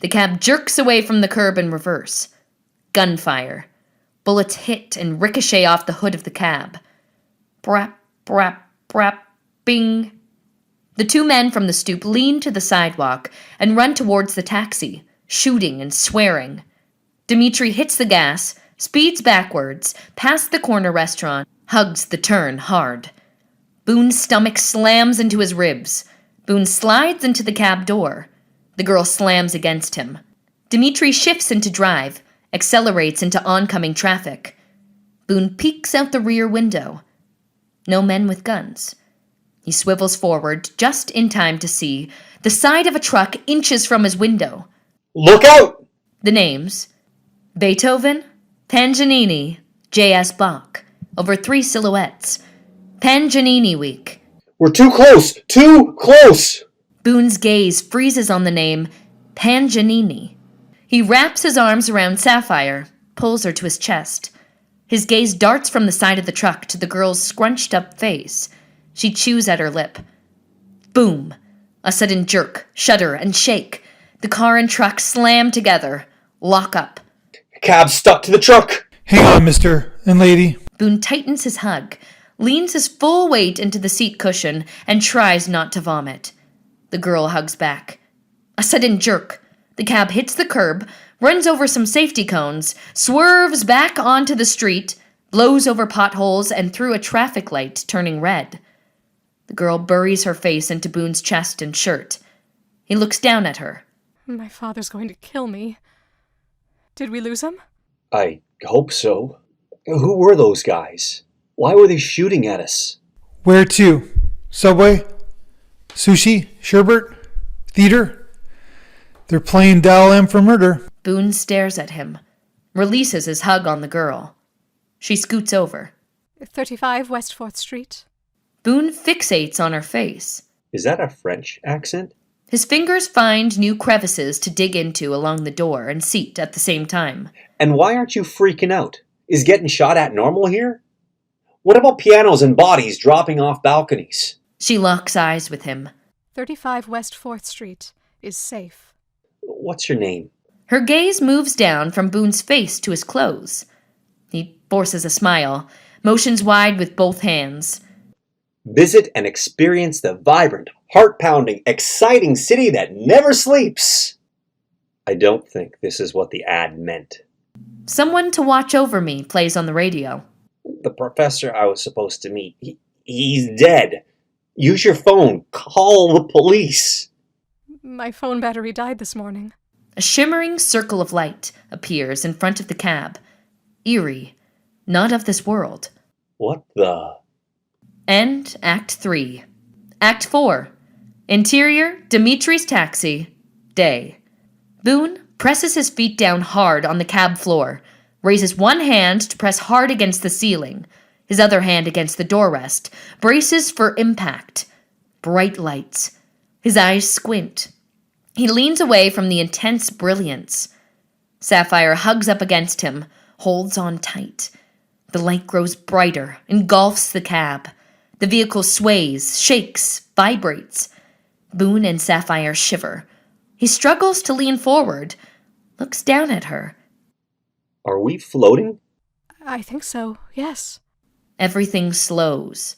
The cab jerks away from the curb in reverse. Gunfire. Bullets hit and ricochet off the hood of the cab. Brap, brap, brap, bing. The 2 men from the stoop lean to the sidewalk and run towards the taxi, shooting and swearing. Dimitri hits the gas, speeds backwards, past the corner restaurant, hugs the turn hard. Boone's stomach slams into his ribs. Boone slides into the cab door. The girl slams against him. Dimitri shifts into drive, accelerates into oncoming traffic. Boone peeks out the rear window. No men with guns. He swivels forward just in time to see the side of a truck inches from his window. Look out! The names: Beethoven, Paganini, J.S. Bach, over 3 silhouettes. Paganini Week. We're too close! Too close! Boone's gaze freezes on the name Paganini. He wraps his arms around Sapphire, pulls her to his chest. His gaze darts from the side of the truck to the girl's scrunched-up face. She chews at her lip. Boom! A sudden jerk, shudder, and shake. The car and truck slam together, lock up. Cab's stuck to the truck! Hang on, Mr. and Lady. Boone tightens his hug, leans his full weight into the seat cushion, and tries not to vomit. The girl hugs back. A sudden jerk. The cab hits the curb, runs over some safety cones, swerves back onto the street, blows over potholes and through a traffic light turning red. The girl buries her face into Boone's chest and shirt. He looks down at her. My father's going to kill me. Did we lose him? I hope so. Who were those guys? Why were they shooting at us? Where to? Subway? Sushi? Sherbert? Theater? They're playing Dial M for murder. Boone stares at him, releases his hug on the girl. She scoots over. 35 West 4th Street. Boone fixates on her face. Is that a French accent? His fingers find new crevices to dig into along the door and seat at the same time. And why aren't you freaking out? Is getting shot at normal here? What about pianos and bodies dropping off balconies? She locks eyes with him. 35 West 4th Street is safe. What's your name? Her gaze moves down from Boone's face to his clothes. He forces a smile, motions wide with both hands. Visit and experience the vibrant, heart-pounding, exciting city that never sleeps. I don't think this is what the ad meant. Someone to watch over me plays on the radio. The professor I was supposed to meet, he's dead. Use your phone. Call the police. My phone battery died this morning. A shimmering circle of light appears in front of the cab. Eerie. Not of this world. What the... End Act 3. Act 4. Interior, Dimitri's taxi. Day. Boone presses his feet down hard on the cab floor, raises one hand to press hard against the ceiling, his other hand against the door rest, braces for impact. Bright lights. His eyes squint. He leans away from the intense brilliance. Sapphire hugs up against him, holds on tight. The light grows brighter, engulfs the cab. The vehicle sways, shakes, vibrates. Boone and Sapphire shiver. He struggles to lean forward, looks down at her. Are we floating? I think so, yes. Everything slows.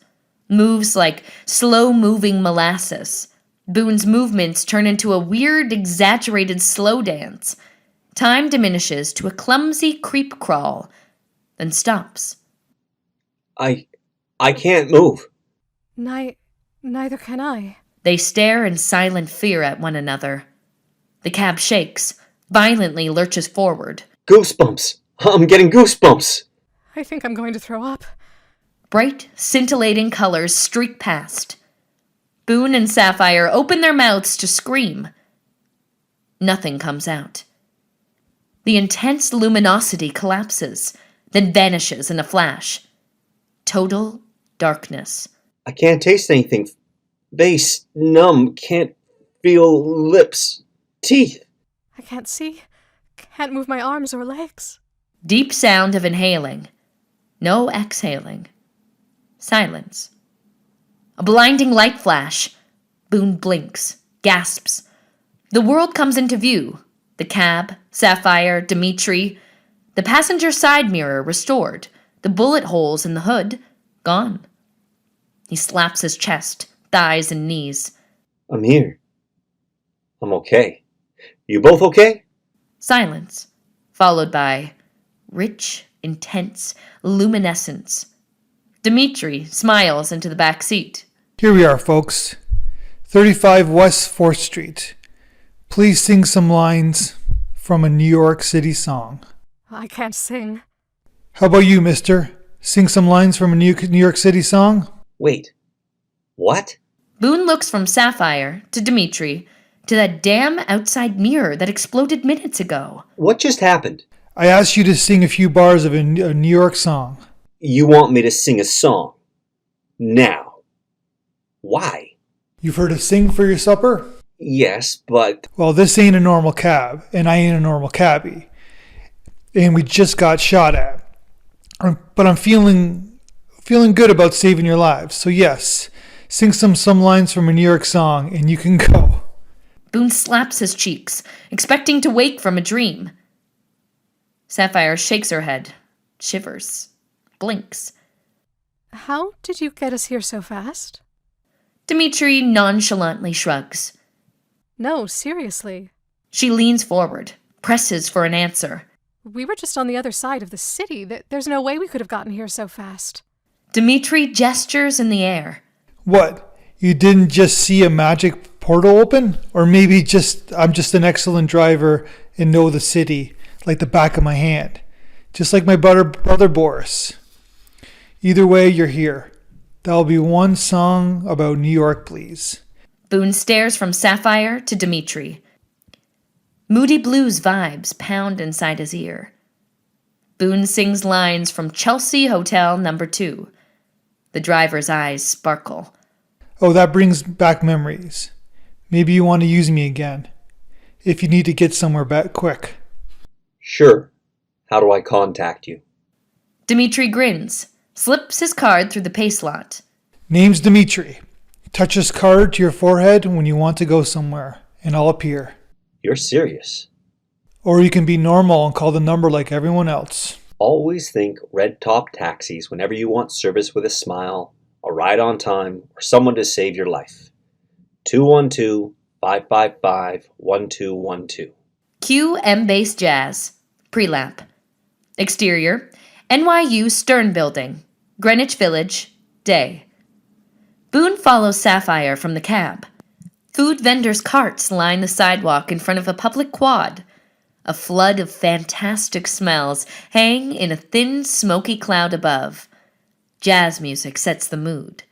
Moves like slow-moving molasses. Boone's movements turn into a weird, exaggerated slow dance. Time diminishes to a clumsy creep crawl, then stops. I can't move. Neither can I. They stare in silent fear at one another. The cab shakes, violently lurches forward. Goosebumps. I'm getting goosebumps. I think I'm going to throw up. Bright, scintillating colors streak past. Boone and Sapphire open their mouths to scream. Nothing comes out. The intense luminosity collapses, then vanishes in a flash. Total darkness. I can't taste anything. Face numb. Can't feel lips. Teeth. I can't see. Can't move my arms or legs. Deep sound of inhaling. No exhaling. Silence. A blinding light flash. Boone blinks, gasps. The world comes into view. The cab, Sapphire, Dimitri. The passenger side mirror restored. The bullet holes in the hood gone. He slaps his chest, thighs, and knees. I'm here. I'm okay. You both okay? Silence, followed by rich, intense luminescence. Dimitri smiles into the back seat. Here we are, folks. 35 West 4th Street. Please sing some lines from a New York City song. I can't sing. How about you, mister? Sing some lines from a New York City song? Wait. What? Boone looks from Sapphire to Dimitri to that damn outside mirror that exploded minutes ago. What just happened? I asked you to sing a few bars of a New York song. You want me to sing a song? Now. Why? You've heard of Sing for Your Supper? Yes, but... Well, this ain't a normal cab, and I ain't a normal cabbie. And we just got shot at. But I'm feeling good about saving your lives. So yes, sing some lines from a New York song, and you can go. Boone slaps his cheeks, expecting to wake from a dream. Sapphire shakes her head, shivers, blinks. How did you get us here so fast? Dimitri nonchalantly shrugs. No, seriously. She leans forward, presses for an answer. We were just on the other side of the city. There's no way we could have gotten here so fast. Dimitri gestures in the air. What? You didn't just see a magic portal open? Or maybe I'm just an excellent driver and know the city like the back of my hand. Just like my brother Boris. Either way, you're here. That'll be one song about New York, please. Boone stares from Sapphire to Dimitri. Moody blues vibes pound inside his ear. Boone sings lines from Chelsea Hotel No. 2. The driver's eyes sparkle. Oh, that brings back memories. Maybe you want to use me again. If you need to get somewhere back quick. Sure. How do I contact you? Dimitri grins, slips his card through the pay slot. Name's Dimitri. Touch this card to your forehead when you want to go somewhere, and I'll appear. You're serious. Or you can be normal and call the number like everyone else. Always think red top taxis whenever you want service with a smile, a ride on time, or someone to save your life. 212-555-1212. Cue M-Bass Jazz. Pre-lap. Exterior, NYU Stern Building. Greenwich Village. Day. Boone follows Sapphire from the cab. Food vendors' carts line the sidewalk in front of a public quad. A flood of fantastic smells hang in a thin, smoky cloud above. Jazz music sets the mood.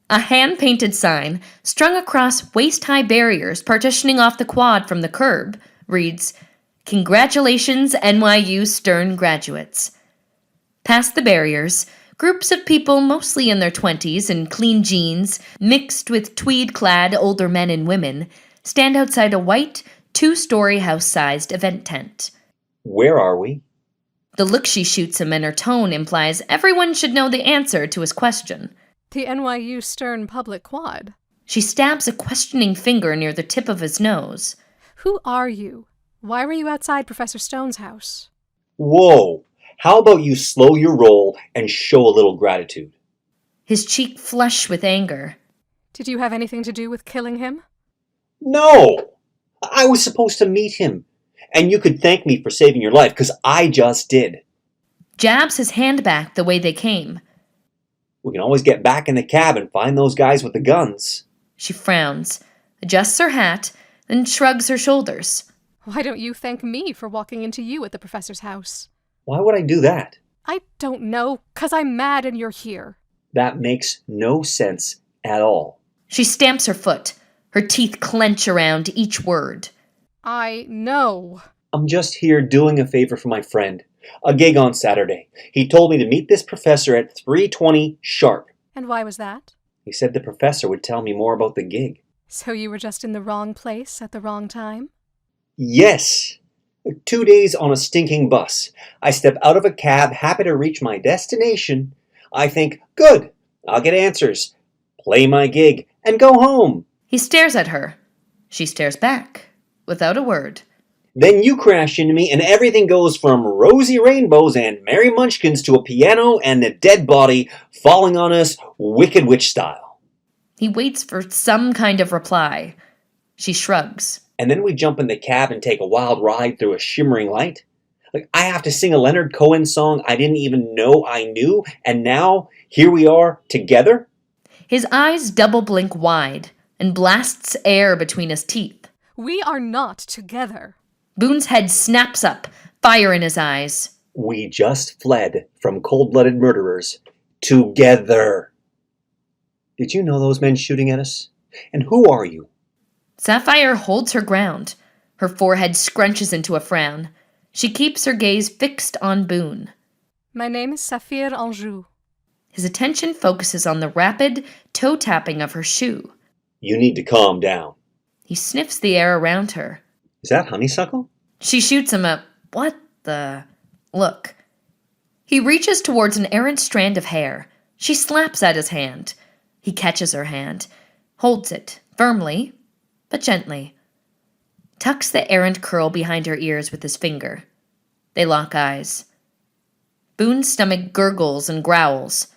A hand-painted sign, strung across waist-high barriers partitioning off the quad from the curb, reads, "Congratulations, NYU Stern graduates." Past the barriers, groups of people mostly in their 20s in clean jeans, mixed with tweed-clad older men and women, stand outside a white, 2-story house-sized event tent. Where are we? The look she shoots him and her tone implies everyone should know the answer to his question. The NYU Stern Public Quad. She stabs a questioning finger near the tip of his nose. Who are you? Why were you outside Professor Stone's house? Whoa! How about you slow your roll and show a little gratitude? His cheek flushed with anger. Did you have anything to do with killing him? No! I was supposed to meet him. And you could thank me for saving your life, because I just did. Jabs his hand back the way they came. We can always get back in the cab and find those guys with the guns. She frowns, adjusts her hat, then shrugs her shoulders. Why don't you thank me for walking into you at the professor's house? Why would I do that? I don't know, 'cause I'm mad and you're here. That makes no sense at all. She stamps her foot. Her teeth clench around each word. I know. I'm just here doing a favor for my friend. A gig on Saturday. He told me to meet this professor at 3:20 sharp. And why was that? He said the professor would tell me more about the gig. So you were just in the wrong place at the wrong time? Yes. 2 days on a stinking bus. I step out of a cab, happy to reach my destination. I think, good, I'll get answers, play my gig, and go home. He stares at her. She stares back, without a word. Then you crash into me and everything goes from rosy rainbows and merry munchkins to a piano and a dead body falling on us Wicked Witch style. He waits for some kind of reply. She shrugs. And then we jump in the cab and take a wild ride through a shimmering light. Like, I have to sing a Leonard Cohen song I didn't even know I knew, and now here we are together? His eyes double blink wide and blasts air between his teeth. We are not together. Boone's head snaps up, fire in his eyes. We just fled from cold-blooded murderers. Together. Did you know those men shooting at us? And who are you? Sapphire holds her ground. Her forehead scrunches into a frown. She keeps her gaze fixed on Boone. My name is Sapphire Anjou. His attention focuses on the rapid toe-tapping of her shoe. You need to calm down. He sniffs the air around her. Is that honeysuckle? She shoots him a, what the, look. He reaches towards an errant strand of hair. She slaps at his hand. He catches her hand, holds it, firmly, but gently. Tucks the errant curl behind her ears with his finger. They lock eyes. Boone's stomach gurgles and growls.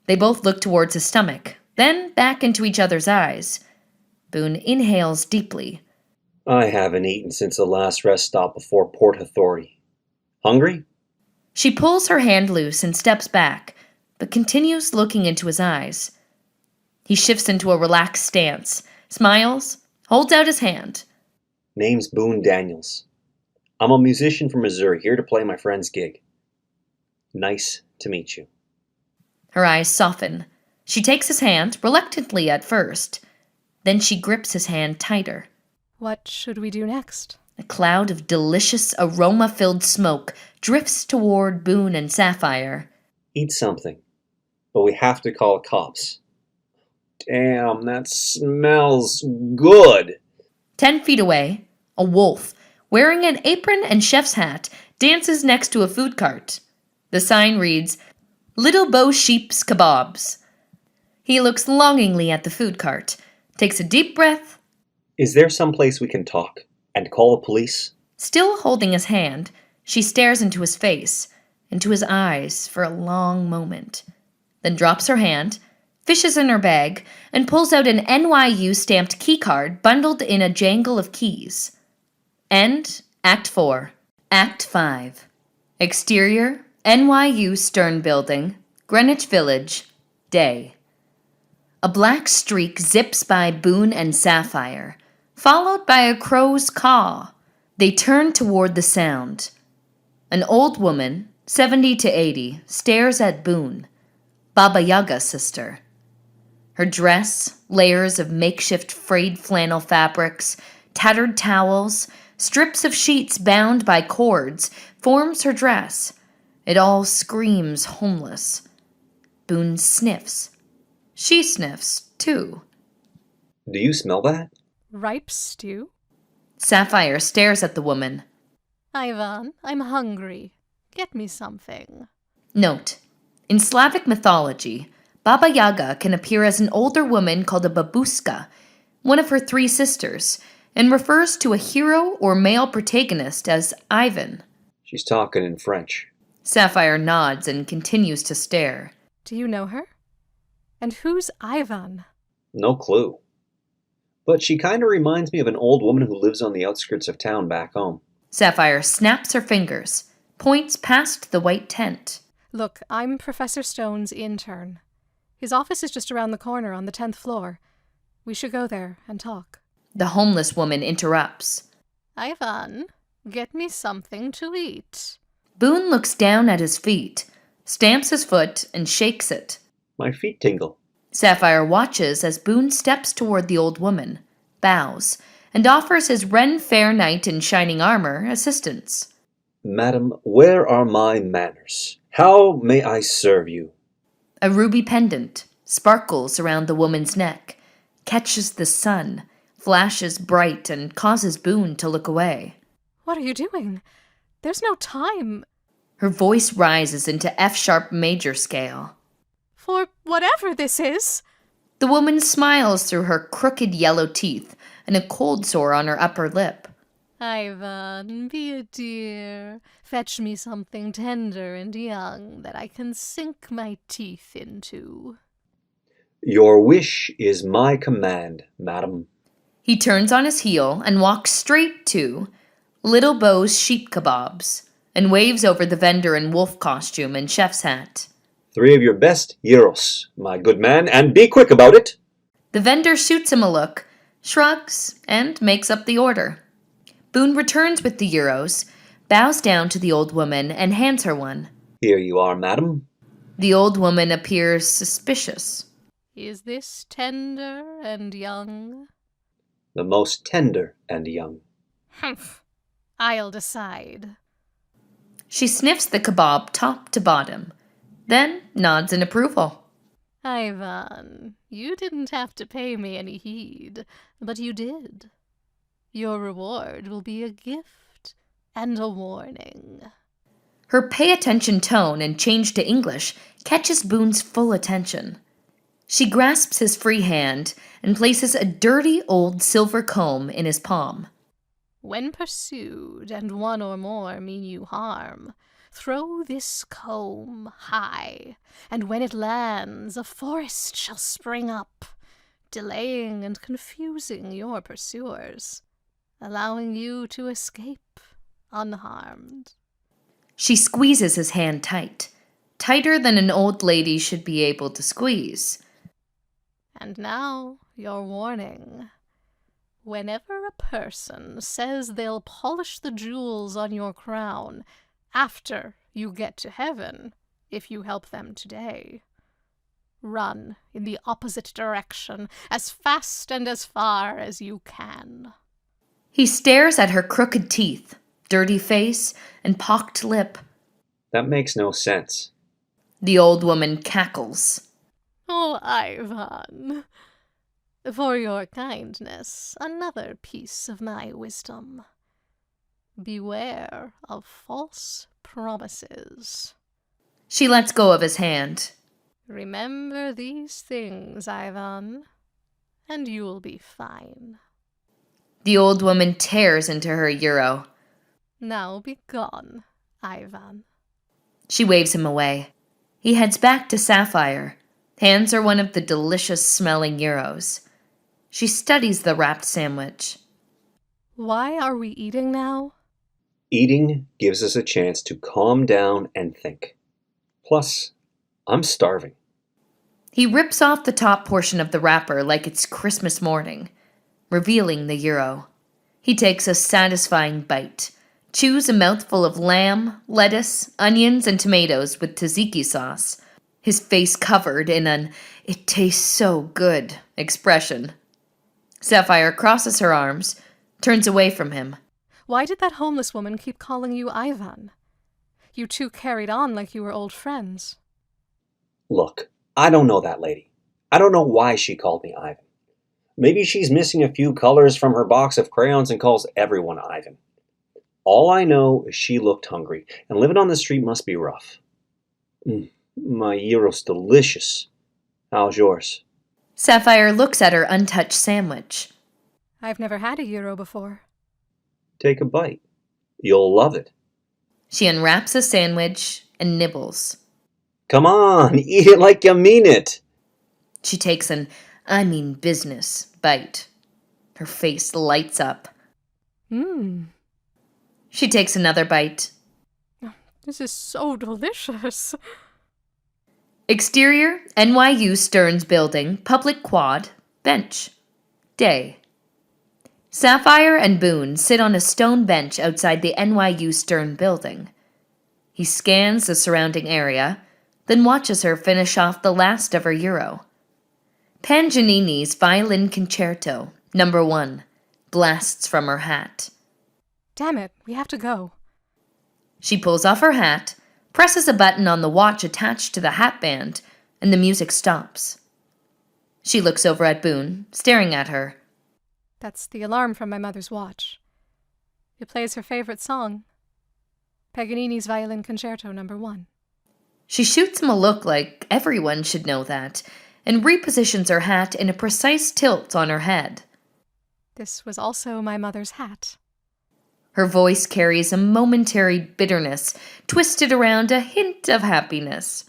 They both look towards his stomach, then back into each other's eyes. Boone inhales deeply. I haven't eaten since the last rest stop before Port Authority. Hungry? She pulls her hand loose and steps back, but continues looking into his eyes. He shifts into a relaxed stance, smiles, holds out his hand. Name's Boone Daniels. I'm a musician from Missouri, here to play my friend's gig. Nice to meet you. Her eyes soften. She takes his hand, reluctantly at first. Then she grips his hand tighter. What should we do next? A cloud of delicious, aroma-filled smoke drifts toward Boone and Sapphire. Eat something, but we have to call the cops. Damn, that smells good. 10 feet away, a wolf, wearing an apron and chef's hat, dances next to a food cart. The sign reads, Little Bo Sheep's Kebabs. He looks longingly at the food cart, takes a deep breath. Is there some place we can talk and call the police? Still holding his hand, she stares into his face, into his eyes for a long moment, then drops her hand, fishes in her bag, and pulls out an NYU stamped keycard bundled in a jangle of keys. End Act 4. Act 5. Exterior, NYU Stern Building, Greenwich Village, day. A black streak zips by Boone and Sapphire, followed by a crow's caw. They turn toward the sound. An old woman, 70 to 80, stares at Boone, Baba Yaga sister. Her dress, layers of makeshift frayed flannel fabrics, tattered towels, strips of sheets bound by cords, forms her dress. It all screams homeless. Boone sniffs. She sniffs, too. Do you smell that? Ripe stew? Sapphire stares at the woman. Ivan, I'm hungry. Get me something. Note: in Slavic mythology, Baba Yaga can appear as an older woman called a babushka, one of her 3 sisters, and refers to a hero or male protagonist as Ivan. She's talking in French. Sapphire nods and continues to stare. Do you know her? And who's Ivan? No clue. But she kind of reminds me of an old woman who lives on the outskirts of town back home. Sapphire snaps her fingers, points past the white tent. Look, I'm Professor Stone's intern. His office is just around the corner on the 10th floor. We should go there and talk. The homeless woman interrupts. Ivan, get me something to eat. Boone looks down at his feet, stamps his foot, and shakes it. My feet tingle. Sapphire watches as Boone steps toward the old woman, bows, and offers his Ren Fair Knight in shining armor assistance. Madam, where are my manners? How may I serve you? A ruby pendant sparkles around the woman's neck, catches the sun, flashes bright, and causes Boone to look away. What are you doing? There's no time. Her voice rises into F-sharp major scale. For whatever this is. The woman smiles through her crooked yellow teeth and a cold sore on her upper lip. Ivan, be a dear. Fetch me something tender and young that I can sink my teeth into. Your wish is my command, madam. He turns on his heel and walks straight to Little Beau's Sheep Kebabs and waves over the vendor in wolf costume and chef's hat. 3 of your best gyros, my good man, and be quick about it. The vendor shoots him a look, shrugs, and makes up the order. Boone returns with the euros, bows down to the old woman, and hands her one. Here you are, madam. The old woman appears suspicious. Is this tender and young? The most tender and young. Humph. I'll decide. She sniffs the kebab top to bottom, then nods in approval. Ivan, you didn't have to pay me any heed, but you did. Your reward will be a gift and a warning. Her pay-attention tone and change to English catches Boone's full attention. She grasps his free hand and places a dirty old silver comb in his palm. When pursued and one or more mean you harm, throw this comb high, and when it lands, a forest shall spring up, delaying and confusing your pursuers, allowing you to escape unharmed. She squeezes his hand tight, tighter than an old lady should be able to squeeze. And now, your warning. Whenever a person says they'll polish the jewels on your crown after you get to heaven, if you help them today, run in the opposite direction as fast and as far as you can. He stares at her crooked teeth, dirty face, and pocked lip. That makes no sense. The old woman cackles. Oh, Ivan, for your kindness, another piece of my wisdom. Beware of false promises. She lets go of his hand. Remember these things, Ivan, and you'll be fine. The old woman tears into her euro. Now be gone, Ivan. She waves him away. He heads back to Sapphire, hands her one of the delicious-smelling euros. She studies the wrapped sandwich. Why are we eating now? Eating gives us a chance to calm down and think. Plus, I'm starving. He rips off the top portion of the wrapper like it's Christmas morning, revealing the euro. He takes a satisfying bite, chews a mouthful of lamb, lettuce, onions, and tomatoes with tzatziki sauce, his face covered in an "it tastes so good" expression. Sapphire crosses her arms, turns away from him. Why did that homeless woman keep calling you Ivan? You two carried on like you were old friends. Look, I don't know that lady. I don't know why she called me Ivan. Maybe she's missing a few colors from her box of crayons and calls everyone Ivan. All I know is she looked hungry, and living on the street must be rough. My gyro's delicious. How's yours? Sapphire looks at her untouched sandwich. I've never had a gyro before. Take a bite. You'll love it. She unwraps a sandwich and nibbles. Come on, eat it like you mean it. She takes an "I mean business" bite. Her face lights up. She takes another bite. This is so delicious. Exterior, NYU Stearns Building, public quad, bench. Day. Sapphire and Boone sit on a stone bench outside the NYU Stern Building. He scans the surrounding area, then watches her finish off the last of her euro. Paganini's Violin Concerto, No. 1, blasts from her hat. Damn it, we have to go. She pulls off her hat, presses a button on the watch attached to the hatband, and the music stops. She looks over at Boone, staring at her. That's the alarm from my mother's watch. It plays her favorite song, Paganini's Violin Concerto No. 1. She shoots him a look like everyone should know that, and repositions her hat in a precise tilt on her head. This was also my mother's hat. Her voice carries a momentary bitterness, twisted around a hint of happiness.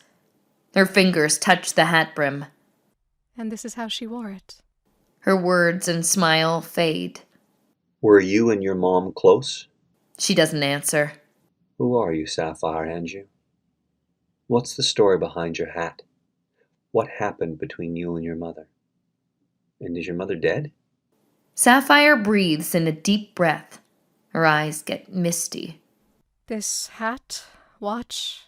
Her fingers touch the hat brim. And this is how she wore it. Her words and smile fade. Were you and your mom close? She doesn't answer. Who are you, Sapphire, Andrew? What's the story behind your hat? What happened between you and your mother? And is your mother dead? Sapphire breathes in a deep breath. Her eyes get misty. This hat, watch,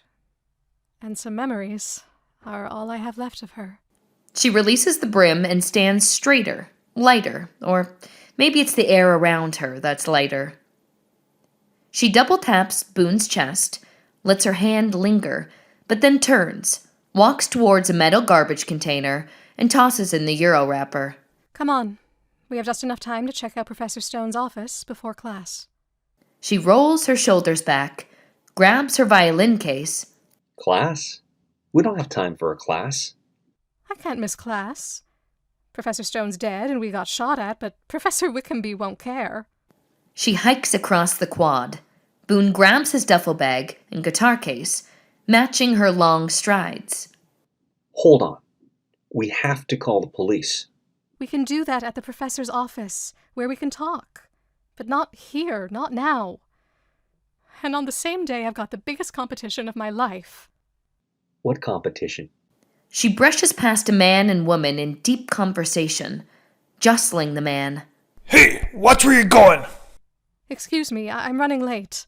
and some memories are all I have left of her. She releases the brim and stands straighter, lighter, or maybe it's the air around her that's lighter. She double taps Boone's chest, lets her hand linger, but then turns, walks towards a metal garbage container, and tosses in the Euro wrapper. Come on. We have just enough time to check out Professor Stone's office before class. She rolls her shoulders back, grabs her violin case. Class? We don't have time for a class. I can't miss class. Professor Stone's dead and we got shot at, but Professor Wickham won't care. She hikes across the quad. Boone grabs his duffel bag and guitar case, matching her long strides. Hold on. We have to call the police. We can do that at the professor's office, where we can talk. But not here, not now. And on the same day, I've got the biggest competition of my life. What competition? She brushes past a man and woman in deep conversation, jostling the man. Hey, watch where you're going. Excuse me, I'm running late.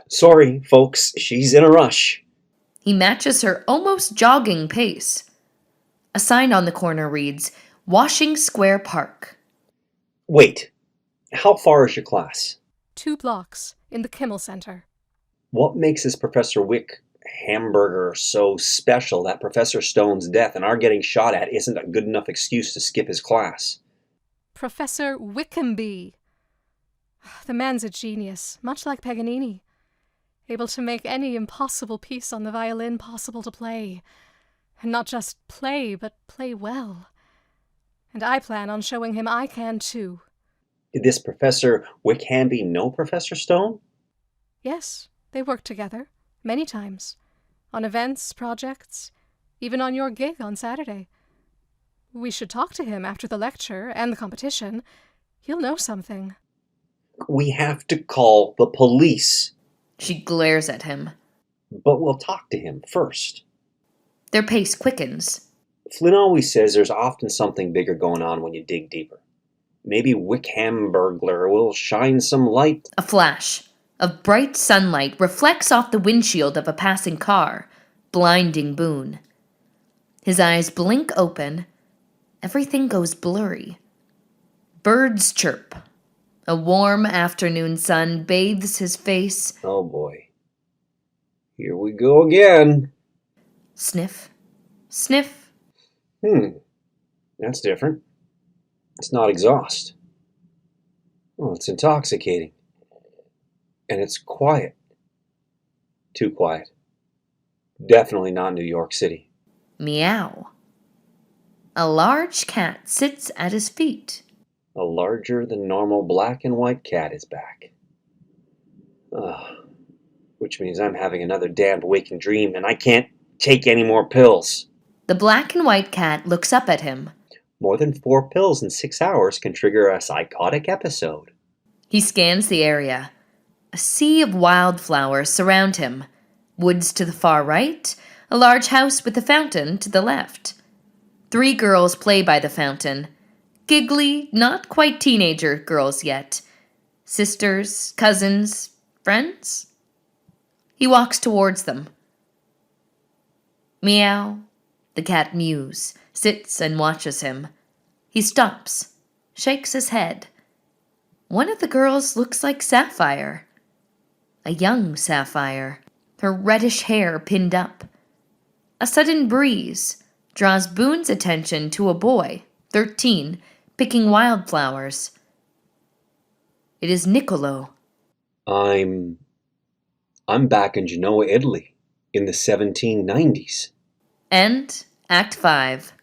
Sorry, folks, she's in a rush. He matches her almost jogging pace. A sign on the corner reads, Washing Square Park. Wait, how far is your class? 2 blocks, in the Kimmel Center. What makes this Professor Wick hamburger so special that Professor Stone's death and our getting shot at isn't a good enough excuse to skip his class? Professor Wickham. The man's a genius, much like Paganini. Able to make any impossible piece on the violin possible to play. And not just play, but play well. And I plan on showing him I can too. Did this Professor Wickhamby know Professor Stone? Yes, they worked together, many times. On events, projects, even on your gig on Saturday. We should talk to him after the lecture and the competition. He'll know something. We have to call the police. She glares at him. But we'll talk to him first. Their pace quickens. Flynn always says there's often something bigger going on when you dig deeper. Maybe Wickham Burglar will shine some light. A flash of bright sunlight reflects off the windshield of a passing car, blinding Boone. His eyes blink open. Everything goes blurry. Birds chirp. A warm afternoon sun bathes his face. Oh boy. Here we go again. Sniff. Sniff. That's different. It's not exhaust. Oh, it's intoxicating. And it's quiet. Too quiet. Definitely not New York City. Meow. A large cat sits at his feet. A larger than normal black and white cat is back. Which means I'm having another damned waking dream and I can't take any more pills. The black and white cat looks up at him. More than 4 pills in 6 hours can trigger a psychotic episode. He scans the area. A sea of wildflowers surround him. Woods to the far right, a large house with a fountain to the left. 3 girls play by the fountain. Giggly, not quite teenager girls yet. Sisters, cousins, friends? He walks towards them. Meow. The cat mews, sits and watches him. He stops, shakes his head. One of the girls looks like Sapphire. A young Sapphire, her reddish hair pinned up. A sudden breeze draws Boone's attention to a boy, 13, picking wildflowers. It is Niccolo. I'm back in Genoa, Italy, in the 1790s. End Act 5.